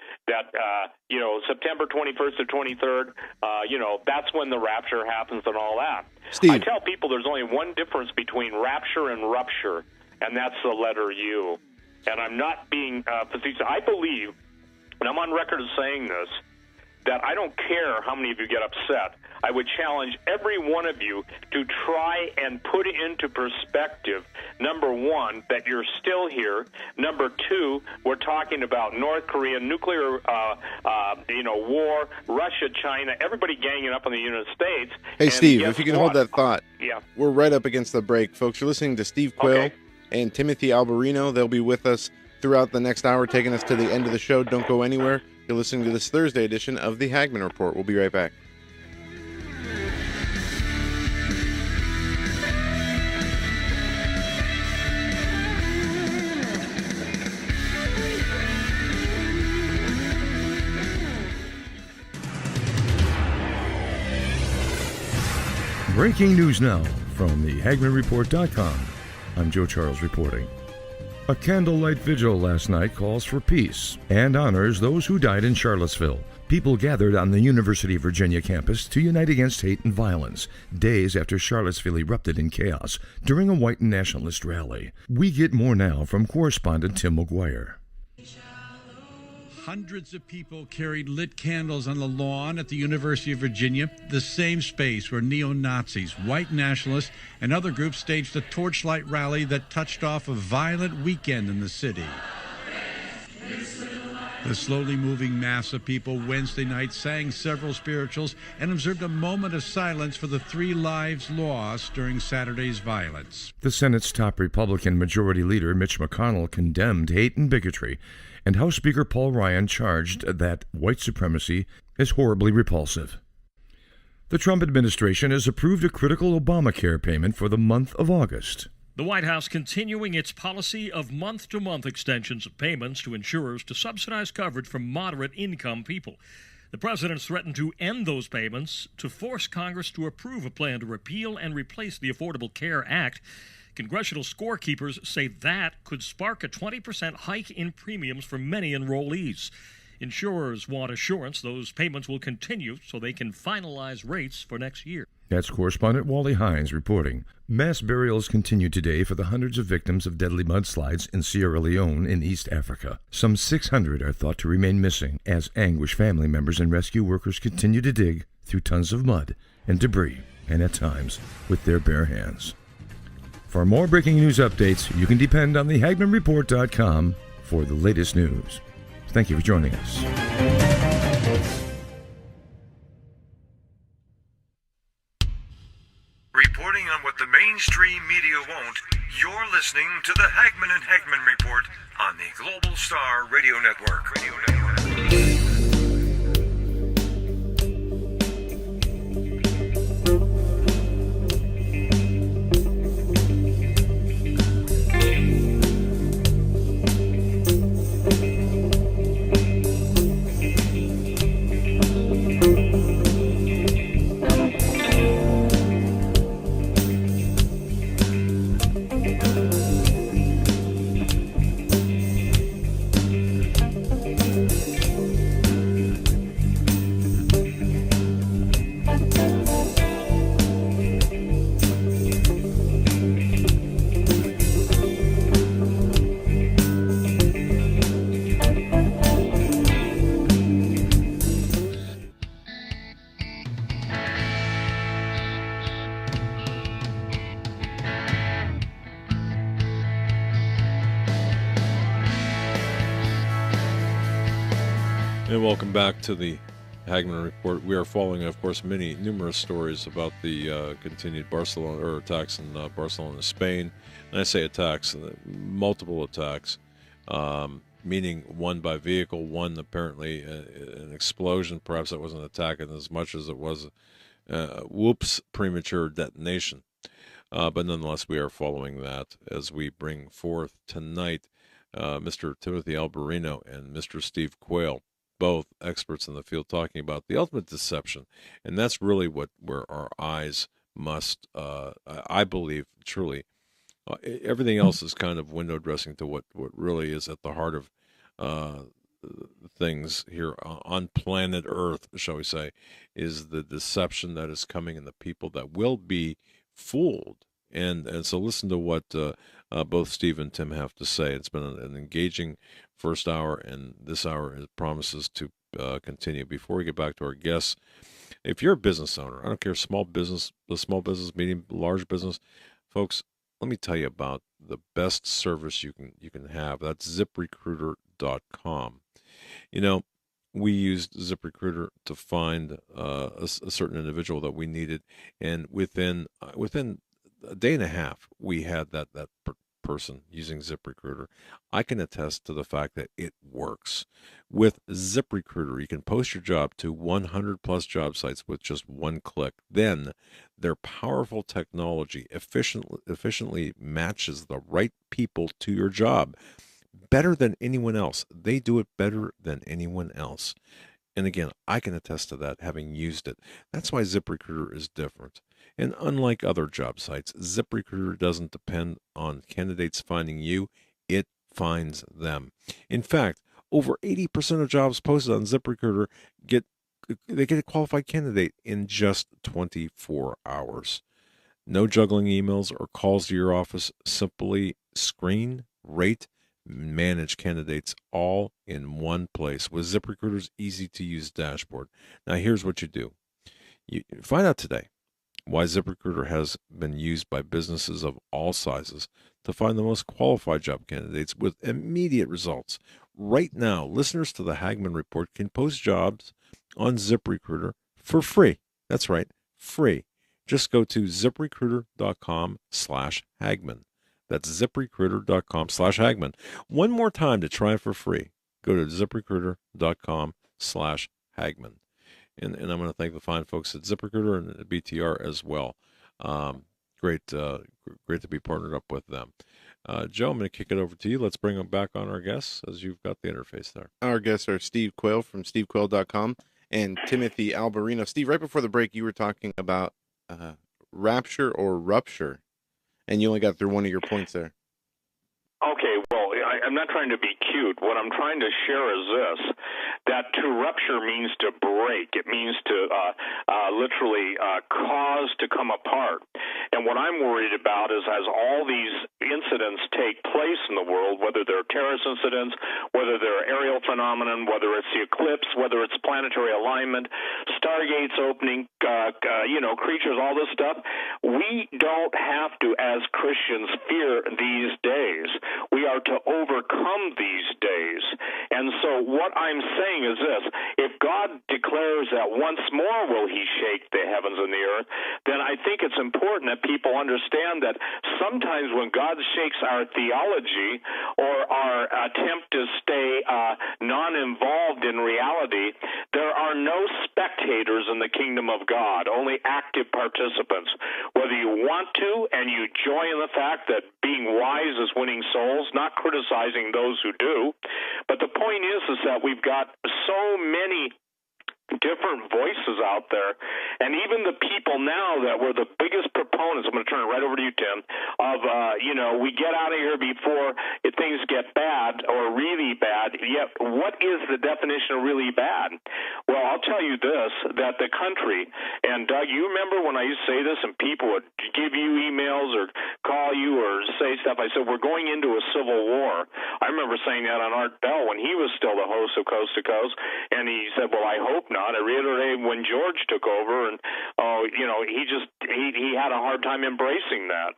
September 21st to 23rd, that's when the rapture happens and all that?
Steve.
I tell people there's only one difference between rapture and rupture, and that's the letter U. And I'm not being facetious. I believe, and I'm on record as saying this, that I don't care how many of you get upset. I would challenge every one of you to try and put into perspective, number one, that you're still here. Number two, we're talking about North Korea, nuclear war, Russia, China, everybody ganging up on the United States.
Hey, Steve, if you can hold that thought.
Yeah.
We're right up against the break. Folks, you're listening to Steve Quayle and Timothy Alberino. They'll be with us throughout the next hour, taking us to the end of the show. Don't go anywhere. You're listening to this Thursday edition of the Hagman Report. We'll be right back.
Breaking news now from the HagmanReport.com. I'm Joe Charles reporting. A candlelight vigil last night calls for peace and honors those who died in Charlottesville. People gathered on the University of Virginia campus to unite against hate and violence, days after Charlottesville erupted in chaos during a white nationalist rally. We get more now from correspondent Tim McGuire.
Hundreds of people carried lit candles on the lawn at the University of Virginia, the same space where neo-Nazis, white nationalists, and other groups staged a torchlight rally that touched off a violent weekend in the city. The slowly moving mass of people Wednesday night sang several spirituals and observed a moment of silence for the 3 lives lost during Saturday's violence.
The Senate's top Republican Majority Leader Mitch McConnell condemned hate and bigotry, and House Speaker Paul Ryan charged that white supremacy is horribly repulsive. The Trump administration has approved a critical Obamacare payment for the month of August.
The White House continuing its policy of month-to-month extensions of payments to insurers to subsidize coverage for moderate-income people. The president's threatened to end those payments to force Congress to approve a plan to repeal and replace the Affordable Care Act. Congressional scorekeepers say that could spark a 20% hike in premiums for many enrollees. Insurers want assurance those payments will continue so they can finalize rates for next year.
That's correspondent Wally Hines reporting. Mass burials continue today for the hundreds of victims of deadly mudslides in Sierra Leone in East Africa. Some 600 are thought to remain missing as anguished family members and rescue workers continue to dig through tons of mud and debris, and at times with their bare hands. For more breaking news updates, you can depend on thehagmanreport.com for the latest news. Thank you for joining us.
Reporting on what the mainstream media won't, you're listening to the Hagman and Hagman Report on the Global Star Radio Network.
And welcome back to the Hagman Report. We are following, of course, numerous stories about the continued attacks in Barcelona, Spain. And I say attacks, multiple attacks, meaning one by vehicle, one apparently an explosion. Perhaps that wasn't an attack as much as it was premature detonation. But nonetheless, we are following that as we bring forth tonight Mr. Timothy Alberino and Mr. Steve Quayle, both experts in the field, talking about the ultimate deception. And that's really where our eyes must, I believe, truly. Everything else is kind of window dressing to what really is at the heart of things here on planet Earth, shall we say, is the deception that is coming and the people that will be fooled. And so listen to what both Steve and Tim have to say. It's been an engaging first hour, and this hour promises to continue. Before we get back to our guests, if you're a business owner, I don't care, small business, medium, large business, folks, let me tell you about the best service you can have. That's ZipRecruiter.com. You know, we used ZipRecruiter to find a certain individual that we needed, and within a day and a half, we had that person using ZipRecruiter. I can attest to the fact that it works. With ZipRecruiter, you can post your job to 100 plus job sites with just one click. Then their powerful technology efficiently matches the right people to your job better than anyone else. They do it better than anyone else. And again, I can attest to that, having used it. That's why ZipRecruiter is different. And unlike other job sites, ZipRecruiter doesn't depend on candidates finding you. It finds them. In fact, over 80% of jobs posted on ZipRecruiter get a qualified candidate in just 24 hours. No juggling emails or calls to your office. Simply screen, rate, manage candidates all in one place with ZipRecruiter's easy-to-use dashboard. Now, here's what you do. You find out today why ZipRecruiter has been used by businesses of all sizes to find the most qualified job candidates with immediate results. Right now, listeners to the Hagman Report can post jobs on ZipRecruiter for free. That's right, free. Just go to ZipRecruiter.com/Hagman. That's ZipRecruiter.com/Hagman. One more time to try it for free. Go to ZipRecruiter.com/Hagman. And I'm going to thank the fine folks at ZipRecruiter and BTR as well. Great to be partnered up with them. Joe, I'm going to kick it over to you. Let's bring them back on our guests, as you've got the interface there.
Our guests are Steve Quayle from SteveQuayle.com and Timothy Alberino. Steve, right before the break, you were talking about rapture or rupture, and you only got through one of your points there.
Okay, well, I'm not trying to be cute. What I'm trying to share is this. that to rupture means to break. It means to literally cause to come apart. And what I'm worried about is as all these incidents take place in the world, whether they're terrorist incidents, whether they're aerial phenomenon, whether it's the eclipse, whether it's planetary alignment, stargates opening, creatures, all this stuff, we don't have to, as Christians, fear these days. We are to overcome these days. And so what I'm saying is this: if God declares that once more will he shake the heavens and the earth, then I think it's important that people understand that sometimes when God shakes our theology or our attempt to stay non-involved in reality, there are no spectators in the kingdom of God, only active participants. Whether you want to and you joy in the fact that being wise is winning souls, not criticizing those who do, but the point is that we've got so many different voices out there, and even the people now that were the biggest proponents, I'm going to turn it right over to you, Tim, of, we get out of here before things get bad or really bad, yet what is the definition of really bad? Well, I'll tell you this, that the country, and Doug, you remember when I used to say this and people would give you emails or call you or say stuff, I said, we're going into a civil war. I remember saying that on Art Bell when he was still the host of Coast to Coast, and he said, well, I hope not. I reiterated when George took over, and he had a hard time embracing that.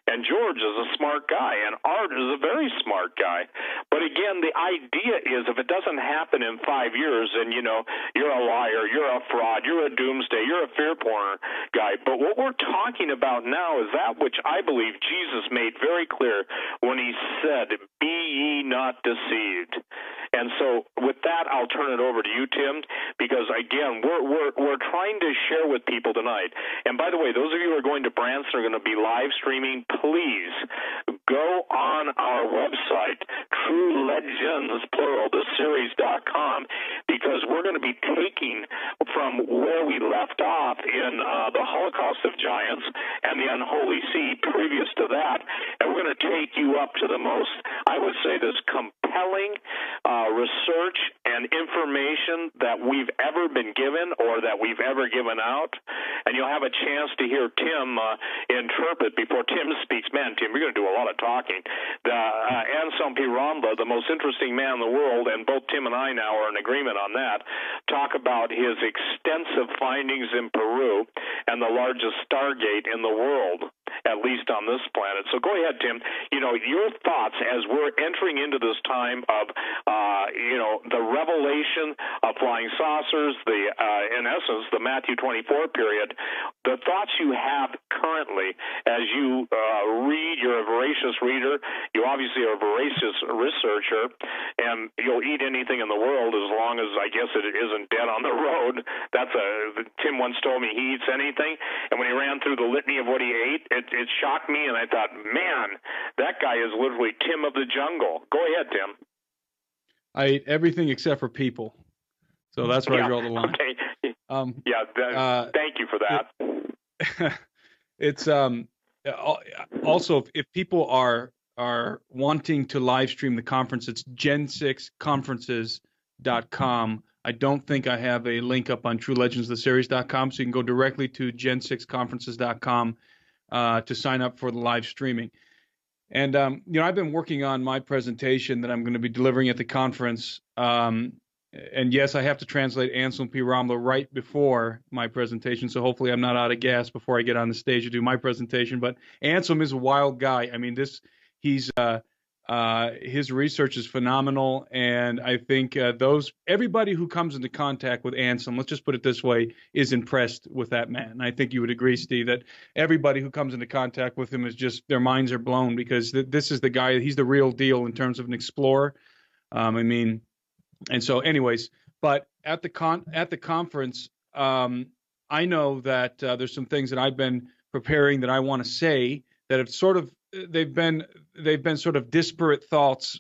And George is a smart guy, and Art is a very smart guy. But again, the idea is if it doesn't happen in 5 years, then, you're a liar, you're a fraud, you're a doomsday, you're a fear porner guy. But what we're talking about now is that which I believe Jesus made very clear when he said, be ye not deceived. And so with that, I'll turn it over to you, Tim, because, again, we're trying to share with people tonight. And by the way, those of you who are going to Branson are going to be live streaming. Please go on our website, True Legends, plural, theseries.com, because we're going to be taking from where we left off in the Holocaust of Giants and the Unholy See previous to that, and we're going to take you up to the most, I would say, this compelling research and information that we've ever been given or that we've ever given out. And you'll have a chance to hear Tim interpret before Tim speaks. Man, Tim, you're going to do a lot of talking. Anselm P. Rambla, the most interesting man in the world, and both Tim and I now are in agreement on that, talk about his extensive findings in Peru and the largest stargate in the world, at least on this planet. So go ahead, Tim. Your thoughts as we're entering into this time of, the revelation of flying saucers, in essence, the Matthew 24 period, the thoughts you have currently as you read, you're a voracious reader, you obviously are a voracious researcher, and you'll eat anything in the world as long as, I guess, it isn't dead on the road. Tim once told me he eats anything, and when he ran through the litany of what he ate, it shocked me, and I thought, man, that guy is literally Tim of the jungle. Go ahead, Tim.
I ate everything except for people. So that's where I draw the line.
Okay. Thank you for that.
It's also, if people are wanting to live stream the conference, it's gen6conferences.com. I don't think I have a link up on TrueLegendsTheSeries.com, so you can go directly to gen6conferences.com to sign up for the live streaming. And, I've been working on my presentation that I'm going to be delivering at the conference. And yes, I have to translate Anselm P. Rambla right before my presentation, so hopefully I'm not out of gas before I get on the stage to do my presentation. But Anselm is a wild guy. I mean, his research is phenomenal, and I think everybody who comes into contact with Anselm, let's just put it this way, is impressed with that man. And I think you would agree, Steve, that everybody who comes into contact with him is just, their minds are blown, because this is the guy, he's the real deal in terms of an explorer. And so anyways, but at the conference, I know that there's some things that I've been preparing that I want to say that have sort of, they've been sort of disparate thoughts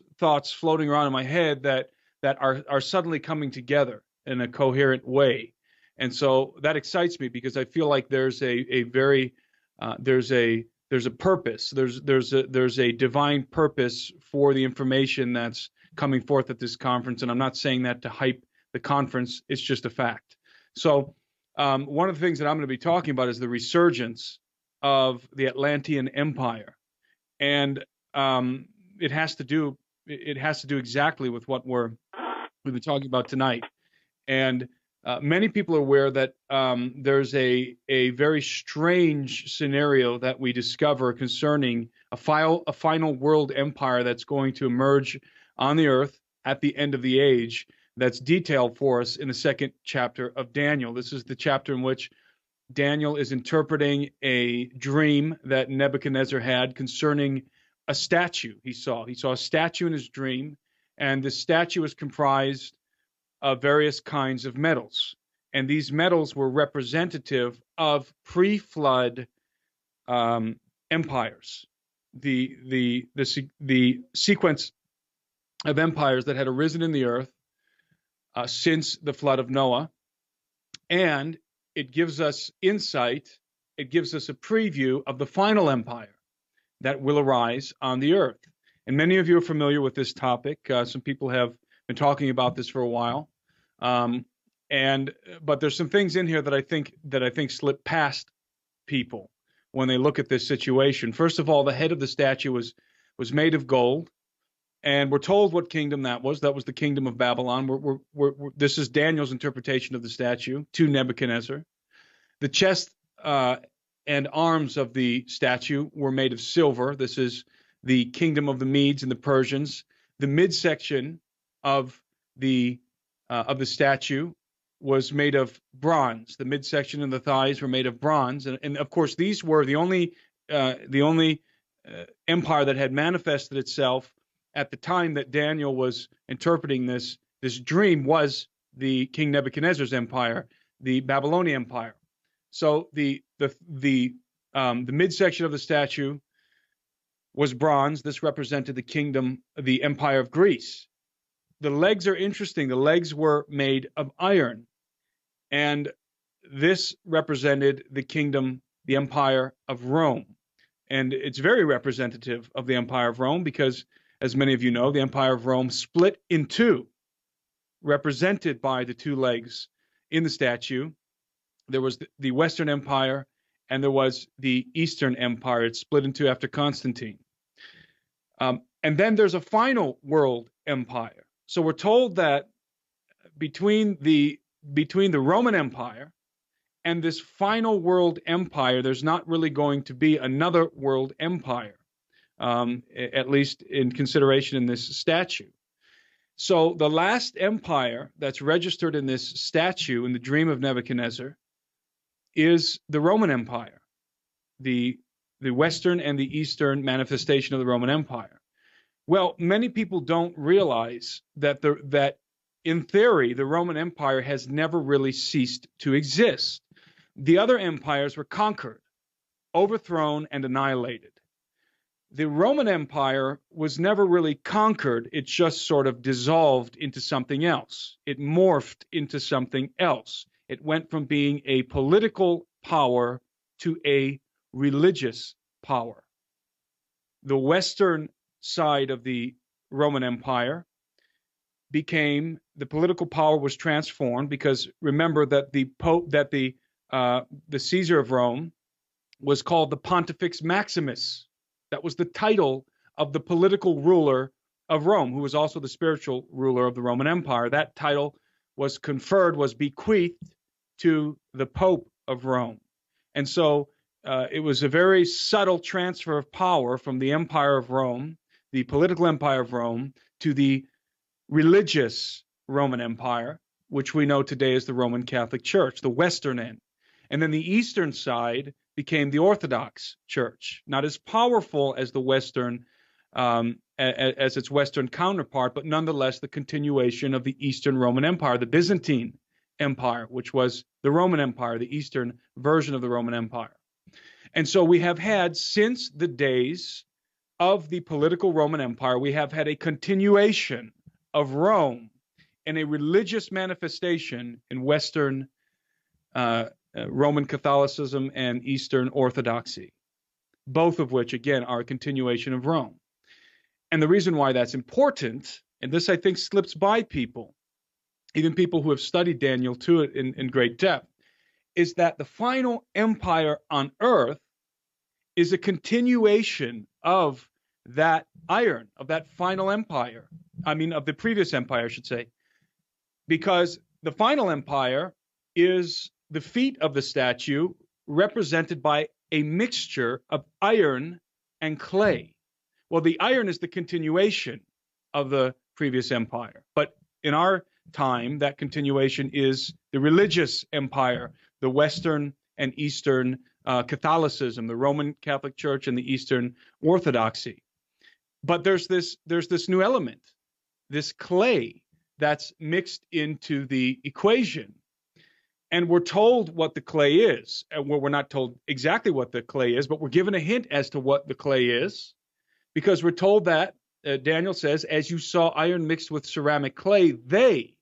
floating around in my head that are suddenly coming together in a coherent way. And so that excites me, because I feel like there's a purpose, there's a divine purpose for the information that's coming forth at this conference. And I'm not saying that to hype the conference. It's just a fact. So one of the things that I'm going to be talking about is the resurgence of the Atlantean Empire, and it has to do exactly with what we've been talking about tonight. And many people are aware that there's a very strange scenario that we discover concerning a final world empire that's going to emerge on the earth at the end of the age, that's detailed for us in the second chapter of Daniel. This is the chapter in which Daniel is interpreting a dream that Nebuchadnezzar had concerning a statue he saw. He saw a statue in his dream, and the statue was comprised of various kinds of metals. And these metals were representative of pre-flood empires, the sequence of empires that had arisen in the earth since the flood of Noah. And it gives us insight, it gives us a preview of the final empire that will arise on the earth. And many of you are familiar with this topic. Some people have been talking about this for a while. But there's some things in here that I think slip past people when they look at this situation. First of all, the head of the statue was made of gold, and we're told what kingdom that was. That was the kingdom of Babylon. This is Daniel's interpretation of the statue to Nebuchadnezzar. The chest and arms of the statue were made of silver. This is the kingdom of the Medes and the Persians. The midsection of the statue was made of bronze. The midsection and the thighs were made of bronze, and of course these were the only empire that had manifested itself at the time that Daniel was interpreting this dream was the King Nebuchadnezzar's empire, the Babylonian Empire. So the midsection of the statue was bronze. This represented the kingdom, the empire of Greece. The legs are interesting. The legs were made of iron, and this represented the kingdom, the empire of Rome. And it's very representative of the empire of Rome because, as many of you know, the empire of Rome split in two, represented by the two legs in the statue. There was the Western Empire, and there was the Eastern Empire. It split in two after Constantine. And then there's a final world empire. So we're told that between the Roman Empire and this final world empire, there's not really going to be another world empire, at least in consideration in this statue. So the last empire that's registered in this statue in the dream of Nebuchadnezzar is the Roman Empire, the Western and the Eastern manifestation of the Roman Empire. Well, many people don't realize that in theory, the Roman Empire has never really ceased to exist. The other empires were conquered, overthrown, and annihilated. The Roman Empire was never really conquered. It just sort of dissolved into something else. It morphed into something else. It went from being a political power to a religious power. The Western side of the Roman Empire became, the political power was transformed, because remember that the Pope, that the Caesar of Rome was called the Pontifex Maximus. That was the title of the political ruler of Rome, who was also the spiritual ruler of the Roman Empire. That title was conferred, was bequeathed to the Pope of Rome. And so it was a very subtle transfer of power from the Empire of Rome, the political empire of Rome, to the religious Roman Empire, which we know today as the Roman Catholic Church, the Western end. And then the Eastern side became the Orthodox Church, not as powerful as the Western, as its Western counterpart, but nonetheless the continuation of the Eastern Roman Empire, the Byzantine Empire, which was the Roman Empire, the Eastern version of the Roman Empire. And so we have had, since the days of the political Roman Empire, we have had a continuation of Rome and a religious manifestation in Western Roman Catholicism and Eastern Orthodoxy, both of which, again, are a continuation of Rome. And the reason why that's important, and this I think slips by people, even people who have studied Daniel to it in great depth, is that the final empire on earth is a continuation of that iron, of that final empire. I mean, of the previous empire, I should say. Because the final empire is the feet of the statue represented by a mixture of iron and clay. Well, the iron is the continuation of the previous empire. But in our time, that continuation is the religious empire, the Western and Eastern Catholicism, the Roman Catholic Church and the Eastern Orthodoxy. But there's this new element, this clay that's mixed into the equation. And we're told what the clay is. And we're not told exactly what the clay is, but we're given a hint as to what the clay is, because we're told that, Daniel says, as you saw iron mixed with ceramic clay, they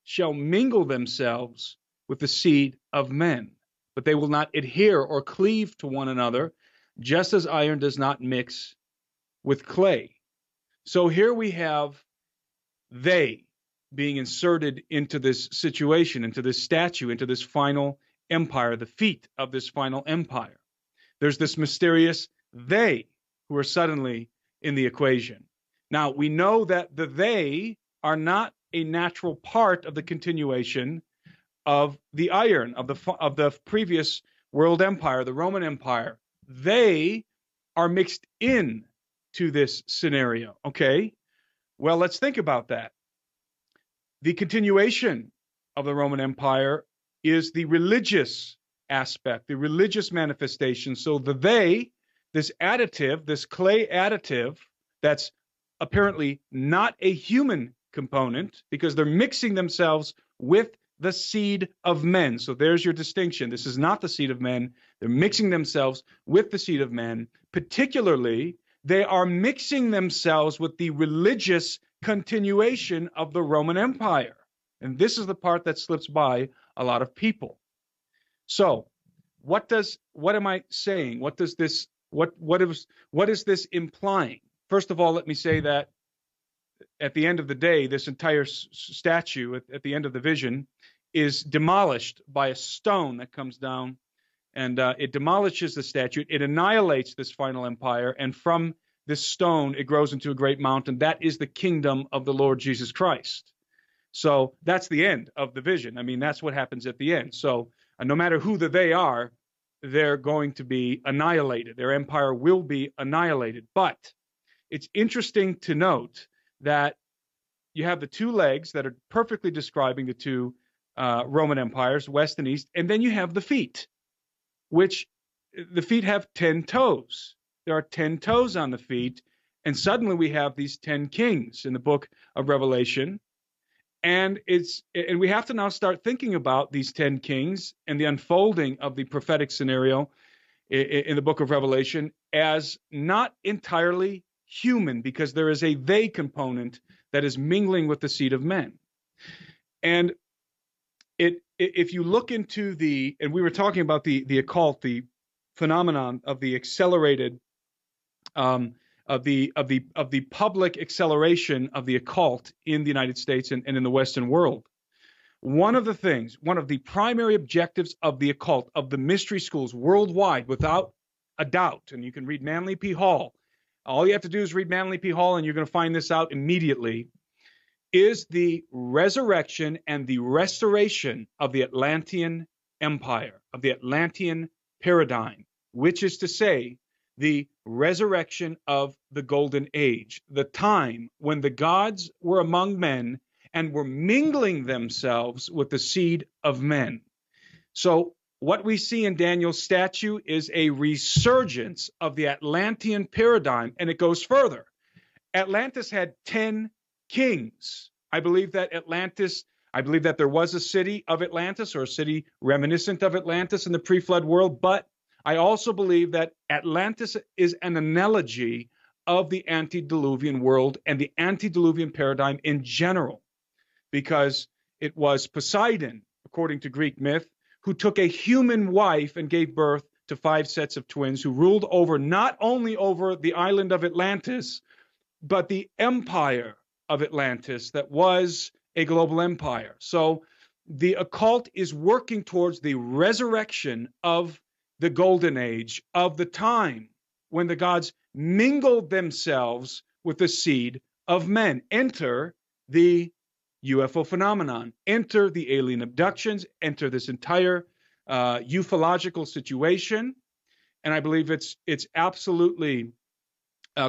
shall mingle themselves with the seed of men, but they will not adhere or cleave to one another, just as iron does not mix with clay. So here we have they being inserted into this situation, into this statue, into this final empire, the feet of this final empire. There's this mysterious they who are suddenly in the equation. Now, we know that the they are not a natural part of the continuation of the iron, of the previous world empire, the Roman Empire. They are mixed in to this scenario, okay? Well, let's think about that. The continuation of the Roman Empire is the religious aspect, the religious manifestation. So the they, this additive, this clay additive, that's apparently not a human component because they're mixing themselves with the seed of men. So there's your distinction. This is not the seed of men. They're mixing themselves with the seed of men. Particularly, they are mixing themselves with the religious continuation of the Roman Empire. And this is the part that slips by a lot of people. So, what am I saying? What is this implying? First of all, let me say that at the end of the day, this entire statue at the end of the vision is demolished by a stone that comes down, and it demolishes the statue. It annihilates this final empire, and from this stone, it grows into a great mountain. That is the kingdom of the Lord Jesus Christ. So that's the end of the vision. I mean, that's what happens at the end. So no matter who they are, they're going to be annihilated. Their empire will be annihilated. But it's interesting to note that you have the two legs that are perfectly describing the two Roman empires, West and East, and then you have the feet, which the feet have 10 toes. There are 10 toes on the feet, and suddenly we have these 10 kings in the book of Revelation, and we have to now start thinking about these 10 kings and the unfolding of the prophetic scenario in the book of Revelation as not entirely human, because there is a they component that is mingling with the seed of men. And if you look into and we were talking about the occult, the phenomenon of the accelerated of the public acceleration of the occult in the United States and in the Western world. One of the primary objectives of the occult, of the mystery schools worldwide, without a doubt, and you can read Manly P. Hall. All you have to do is read Manly P. Hall, and you're going to find this out immediately, is the resurrection and the restoration of the Atlantean Empire, of the Atlantean paradigm, which is to say, the resurrection of the Golden Age, the time when the gods were among men and were mingling themselves with the seed of men. So what we see in Daniel's statue is a resurgence of the Atlantean paradigm, and it goes further. Atlantis had 10 kings. I believe that there was a city of Atlantis, or a city reminiscent of Atlantis in the pre-flood world, but I also believe that Atlantis is an analogy of the antediluvian world and the antediluvian paradigm in general, because it was Poseidon, according to Greek myth, who took a human wife and gave birth to 5 sets of twins who ruled over not only over the island of Atlantis, but the empire of Atlantis that was a global empire. So the occult is working towards the resurrection of the golden age, of the time when the gods mingled themselves with the seed of men. Enter the UFO phenomenon, enter the alien abductions, enter this entire ufological situation. And I believe it's absolutely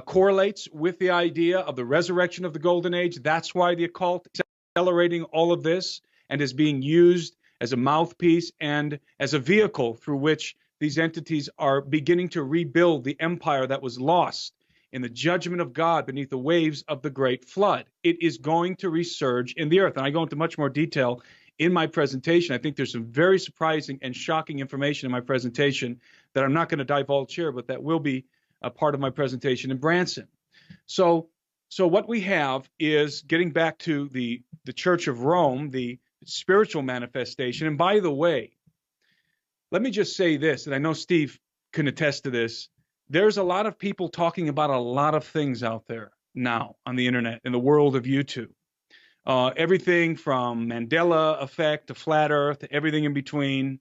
correlates with the idea of the resurrection of the golden age. That's why the occult is accelerating all of this and is being used as a mouthpiece and as a vehicle through which these entities are beginning to rebuild the empire that was lost in the judgment of God beneath the waves of the great flood. It is going to resurge in the earth. And I go into much more detail in my presentation. I think there's some very surprising and shocking information in my presentation that I'm not going to divulge here, but that will be a part of my presentation in Branson. So what we have is, getting back to the Church of Rome, the spiritual manifestation. And by the way, let me just say this, and I know Steve can attest to this. There's a lot of people talking about a lot of things out there now on the internet, in the world of YouTube. Everything from Mandela effect to flat earth, everything in between.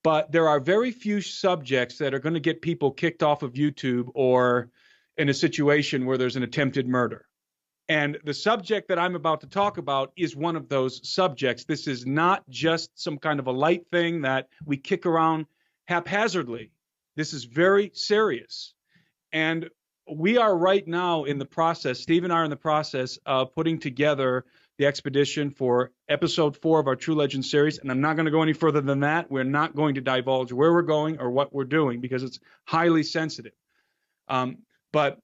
But there are very few subjects that are going to get people kicked off of YouTube or in a situation where there's an attempted murder. And the subject that I'm about to talk about is one of those subjects. This is not just some kind of a light thing that we kick around haphazardly. This is very serious. And we are right now in the process, Steve and I are in the process of putting together the expedition for episode 4 of our True Legend series. And I'm not going to go any further than that. We're not going to divulge where we're going or what we're doing because it's highly sensitive. But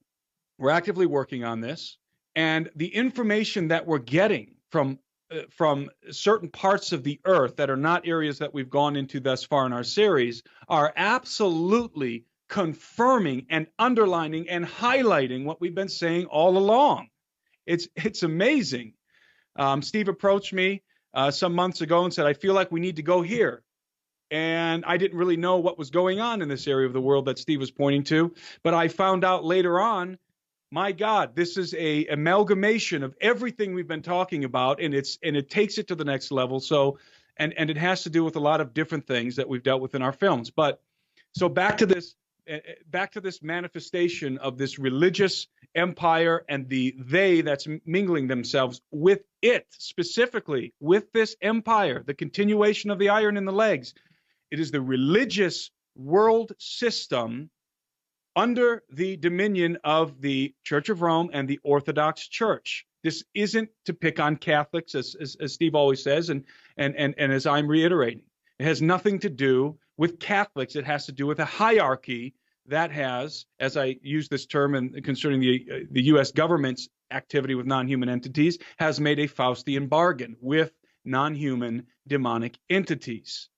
we're actively working on this. And the information that we're getting from certain parts of the earth that are not areas that we've gone into thus far in our series are absolutely confirming and underlining and highlighting what we've been saying all along. It's amazing. Steve approached me some months ago and said, I feel like we need to go here. And I didn't really know what was going on in this area of the world that Steve was pointing to. But I found out later on, my God, this is a amalgamation of everything we've been talking about, and it takes it to the next level. So, and it has to do with a lot of different things that we've dealt with in our films. But so back to this manifestation of this religious empire and they that's mingling themselves with it, specifically with this empire, the continuation of the iron in the legs. It is the religious world system under the dominion of the Church of Rome and the Orthodox Church. This isn't to pick on Catholics, as Steve always says, and as I'm reiterating. It has nothing to do with Catholics. It has to do with a hierarchy that has, as I use this term concerning the U.S. government's activity with non-human entities, has made a Faustian bargain with non-human demonic entities.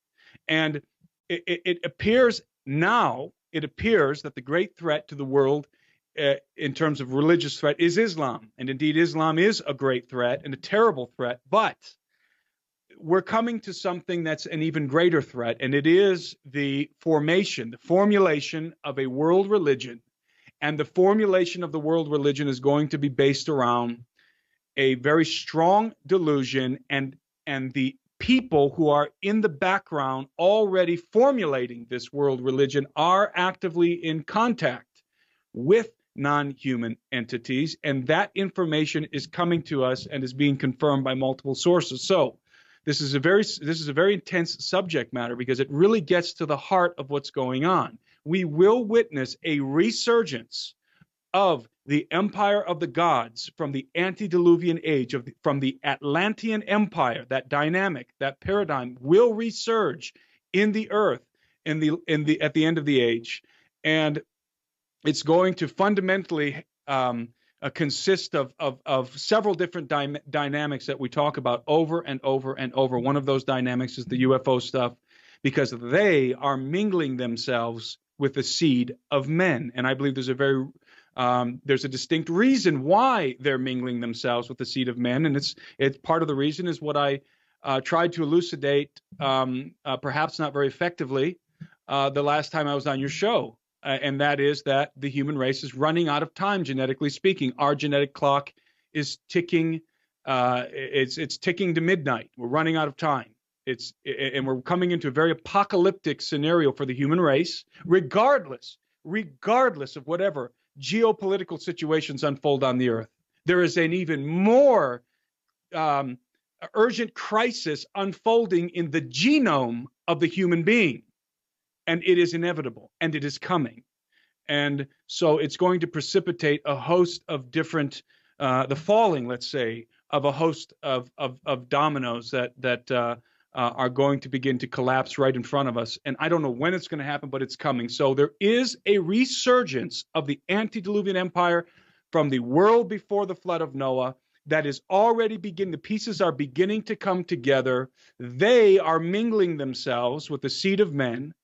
And it appears now, that the great threat to the world in terms of religious threat is Islam. And indeed, Islam is a great threat and a terrible threat. But we're coming to something that's an even greater threat, and it is the formulation of a world religion. And the formulation of the world religion is going to be based around a very strong delusion, and the people who are in the background already formulating this world religion are actively in contact with non-human entities, and that information is coming to us and is being confirmed by multiple sources. So this is a very intense subject matter because it really gets to the heart of what's going on. We will witness a resurgence of the empire of the gods from the antediluvian age, from the Atlantean empire. That dynamic, that paradigm will resurge in the earth at the end of the age, and it's going to fundamentally consist of several different dynamics that we talk about over and over and over. One of those dynamics is the UFO stuff, because they are mingling themselves with the seed of men, and I believe there's a distinct reason why they're mingling themselves with the seed of men, and it's part of the reason is what I tried to elucidate, perhaps not very effectively, the last time I was on your show, and that is that the human race is running out of time, genetically speaking. Our genetic clock is ticking It's ticking to midnight. We're running out of time. And we're coming into a very apocalyptic scenario for the human race, regardless of whatever geopolitical situations unfold on the earth. There is an even more urgent crisis unfolding in the genome of the human being, and it is inevitable, and it is coming. And so it's going to precipitate a host of different, the falling, let's say, of a host of dominoes that are going to begin to collapse right in front of us. And I don't know when it's going to happen, but it's coming. So there is a resurgence of the antediluvian empire from the world before the flood of Noah that is already beginning. The pieces are beginning to come together. They are mingling themselves with the seed of men.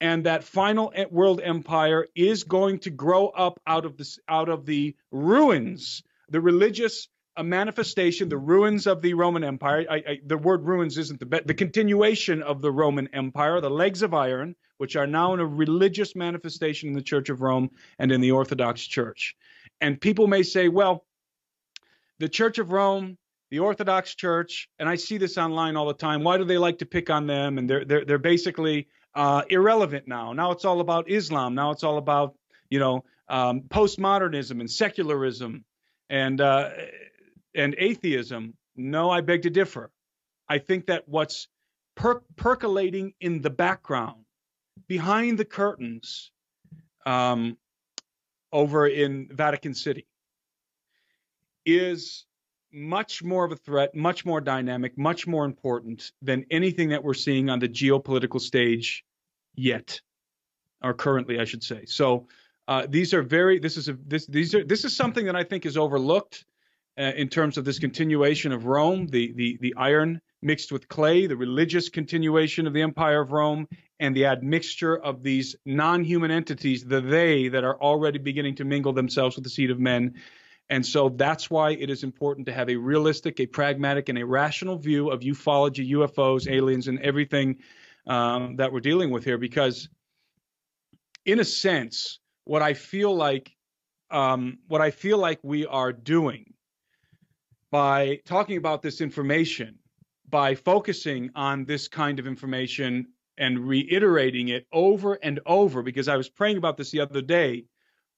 And that final world empire is going to grow up out of the ruins, the religious manifestation, the ruins of the Roman Empire. The word ruins isn't the continuation of the Roman Empire, the legs of iron, which are now in a religious manifestation in the Church of Rome and in the Orthodox Church. And people may say, well, the Church of Rome, the Orthodox Church, and I see this online all the time. Why do they like to pick on them? And they're basically irrelevant now. Now it's all about Islam. Now it's all about postmodernism and secularism and atheism. No, I beg to differ. I think that what's percolating in the background, behind the curtains, over in Vatican City, is much more of a threat, much more dynamic, much more important than anything that we're seeing on the geopolitical stage yet, or currently, I should say. So this is something that I think is overlooked in terms of this continuation of Rome, the iron mixed with clay, the religious continuation of the Empire of Rome, and the admixture of these non-human entities, the they that are already beginning to mingle themselves with the seed of men. And so that's why it is important to have a realistic, a pragmatic, and a rational view of ufology, UFOs, aliens, and everything that we're dealing with here. Because, in a sense, what I feel like we are doing by talking about this information, by focusing on this kind of information and reiterating it over and over, because I was praying about this the other day.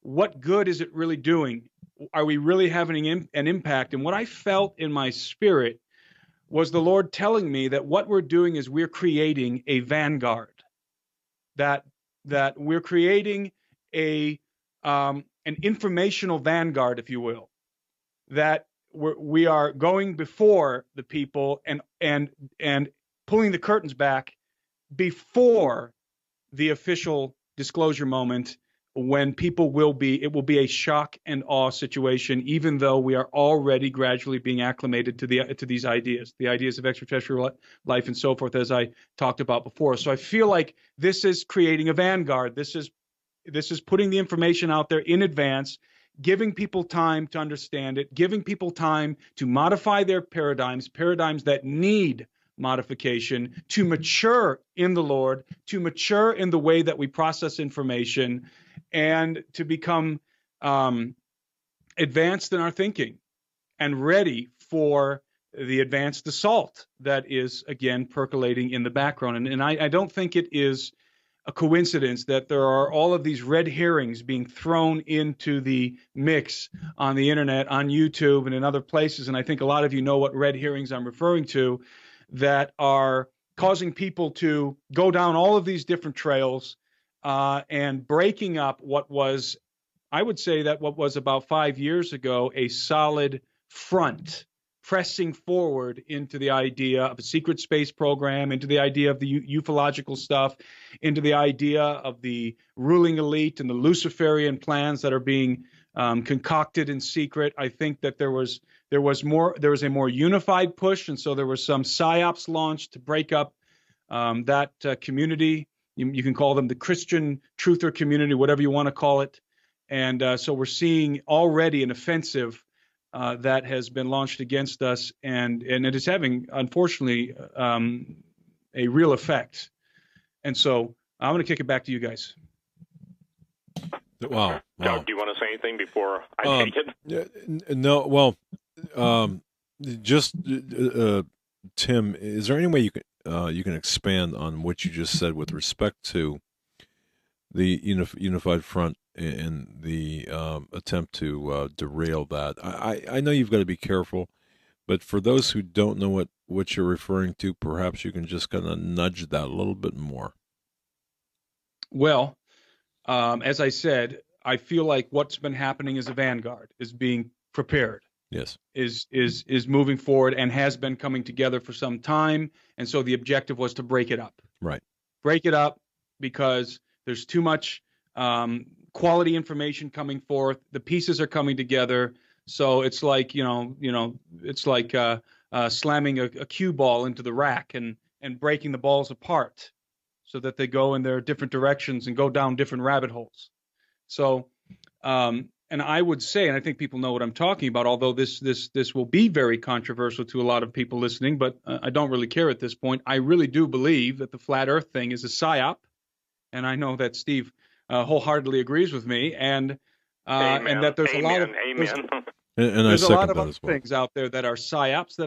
What good is it really doing? Are we really having an impact? And what I felt in my spirit was the Lord telling me that what we're doing is we're creating a vanguard, that we're creating an informational vanguard, if you will, that we are going before the people and pulling the curtains back before the official disclosure moment, when people it will be a shock and awe situation, even though we are already gradually being acclimated to these ideas, the ideas of extraterrestrial life and so forth, as I talked about before. So I feel like this is creating a vanguard. This is putting the information out there in advance, giving people time to understand it, giving people time to modify their paradigms that need modification, to mature in the Lord, to mature in the way that we process information, and to become advanced in our thinking and ready for the advanced assault that is, again, percolating in the background. And I don't think it is a coincidence that there are all of these red herrings being thrown into the mix on the internet, on YouTube, and in other places. And I think a lot of you know what red herrings I'm referring to, that are causing people to go down all of these different trails and breaking up what was, I would say that what was about 5 years ago, a solid front, pressing forward into the idea of a secret space program, into the idea of the ufological stuff, into the idea of the ruling elite and the Luciferian plans that are being concocted in secret. I think that there was a more unified push, and so there was some psyops launched to break up that community. You can call them the Christian truther community, whatever you want to call it. And so we're seeing already an offensive that has been launched against us, and it is having, unfortunately, a real effect. And so I'm going to kick it back to you guys.
Wow.
Doug, do you want to say anything before I take it?
No. Well, Just, Tim, is there any way you can expand on what you just said with respect to the unified front and the attempt to derail that? I know you've got to be careful, but for those who don't know what you're referring to, perhaps you can just kind of nudge that a little bit more.
Well, as I said, I feel like what's been happening is a vanguard is being prepared.
Yes.
Is moving forward and has been coming together for some time. And so the objective was to break it up.
Right. Break
it up because there's too much quality information coming forth. The pieces are coming together. So it's like, it's like slamming a cue ball into the rack and breaking the balls apart so that they go in their different directions and go down different rabbit holes. So, and I would say, and I think people know what I'm talking about, although this will be very controversial to a lot of people listening, but I don't really care at this point. I really do believe that the flat Earth thing is a psyop, and I know that Steve wholeheartedly agrees with me, and that there's a lot of
and
there's
I
a lot of
that
other
as well.
things out there that are psyops that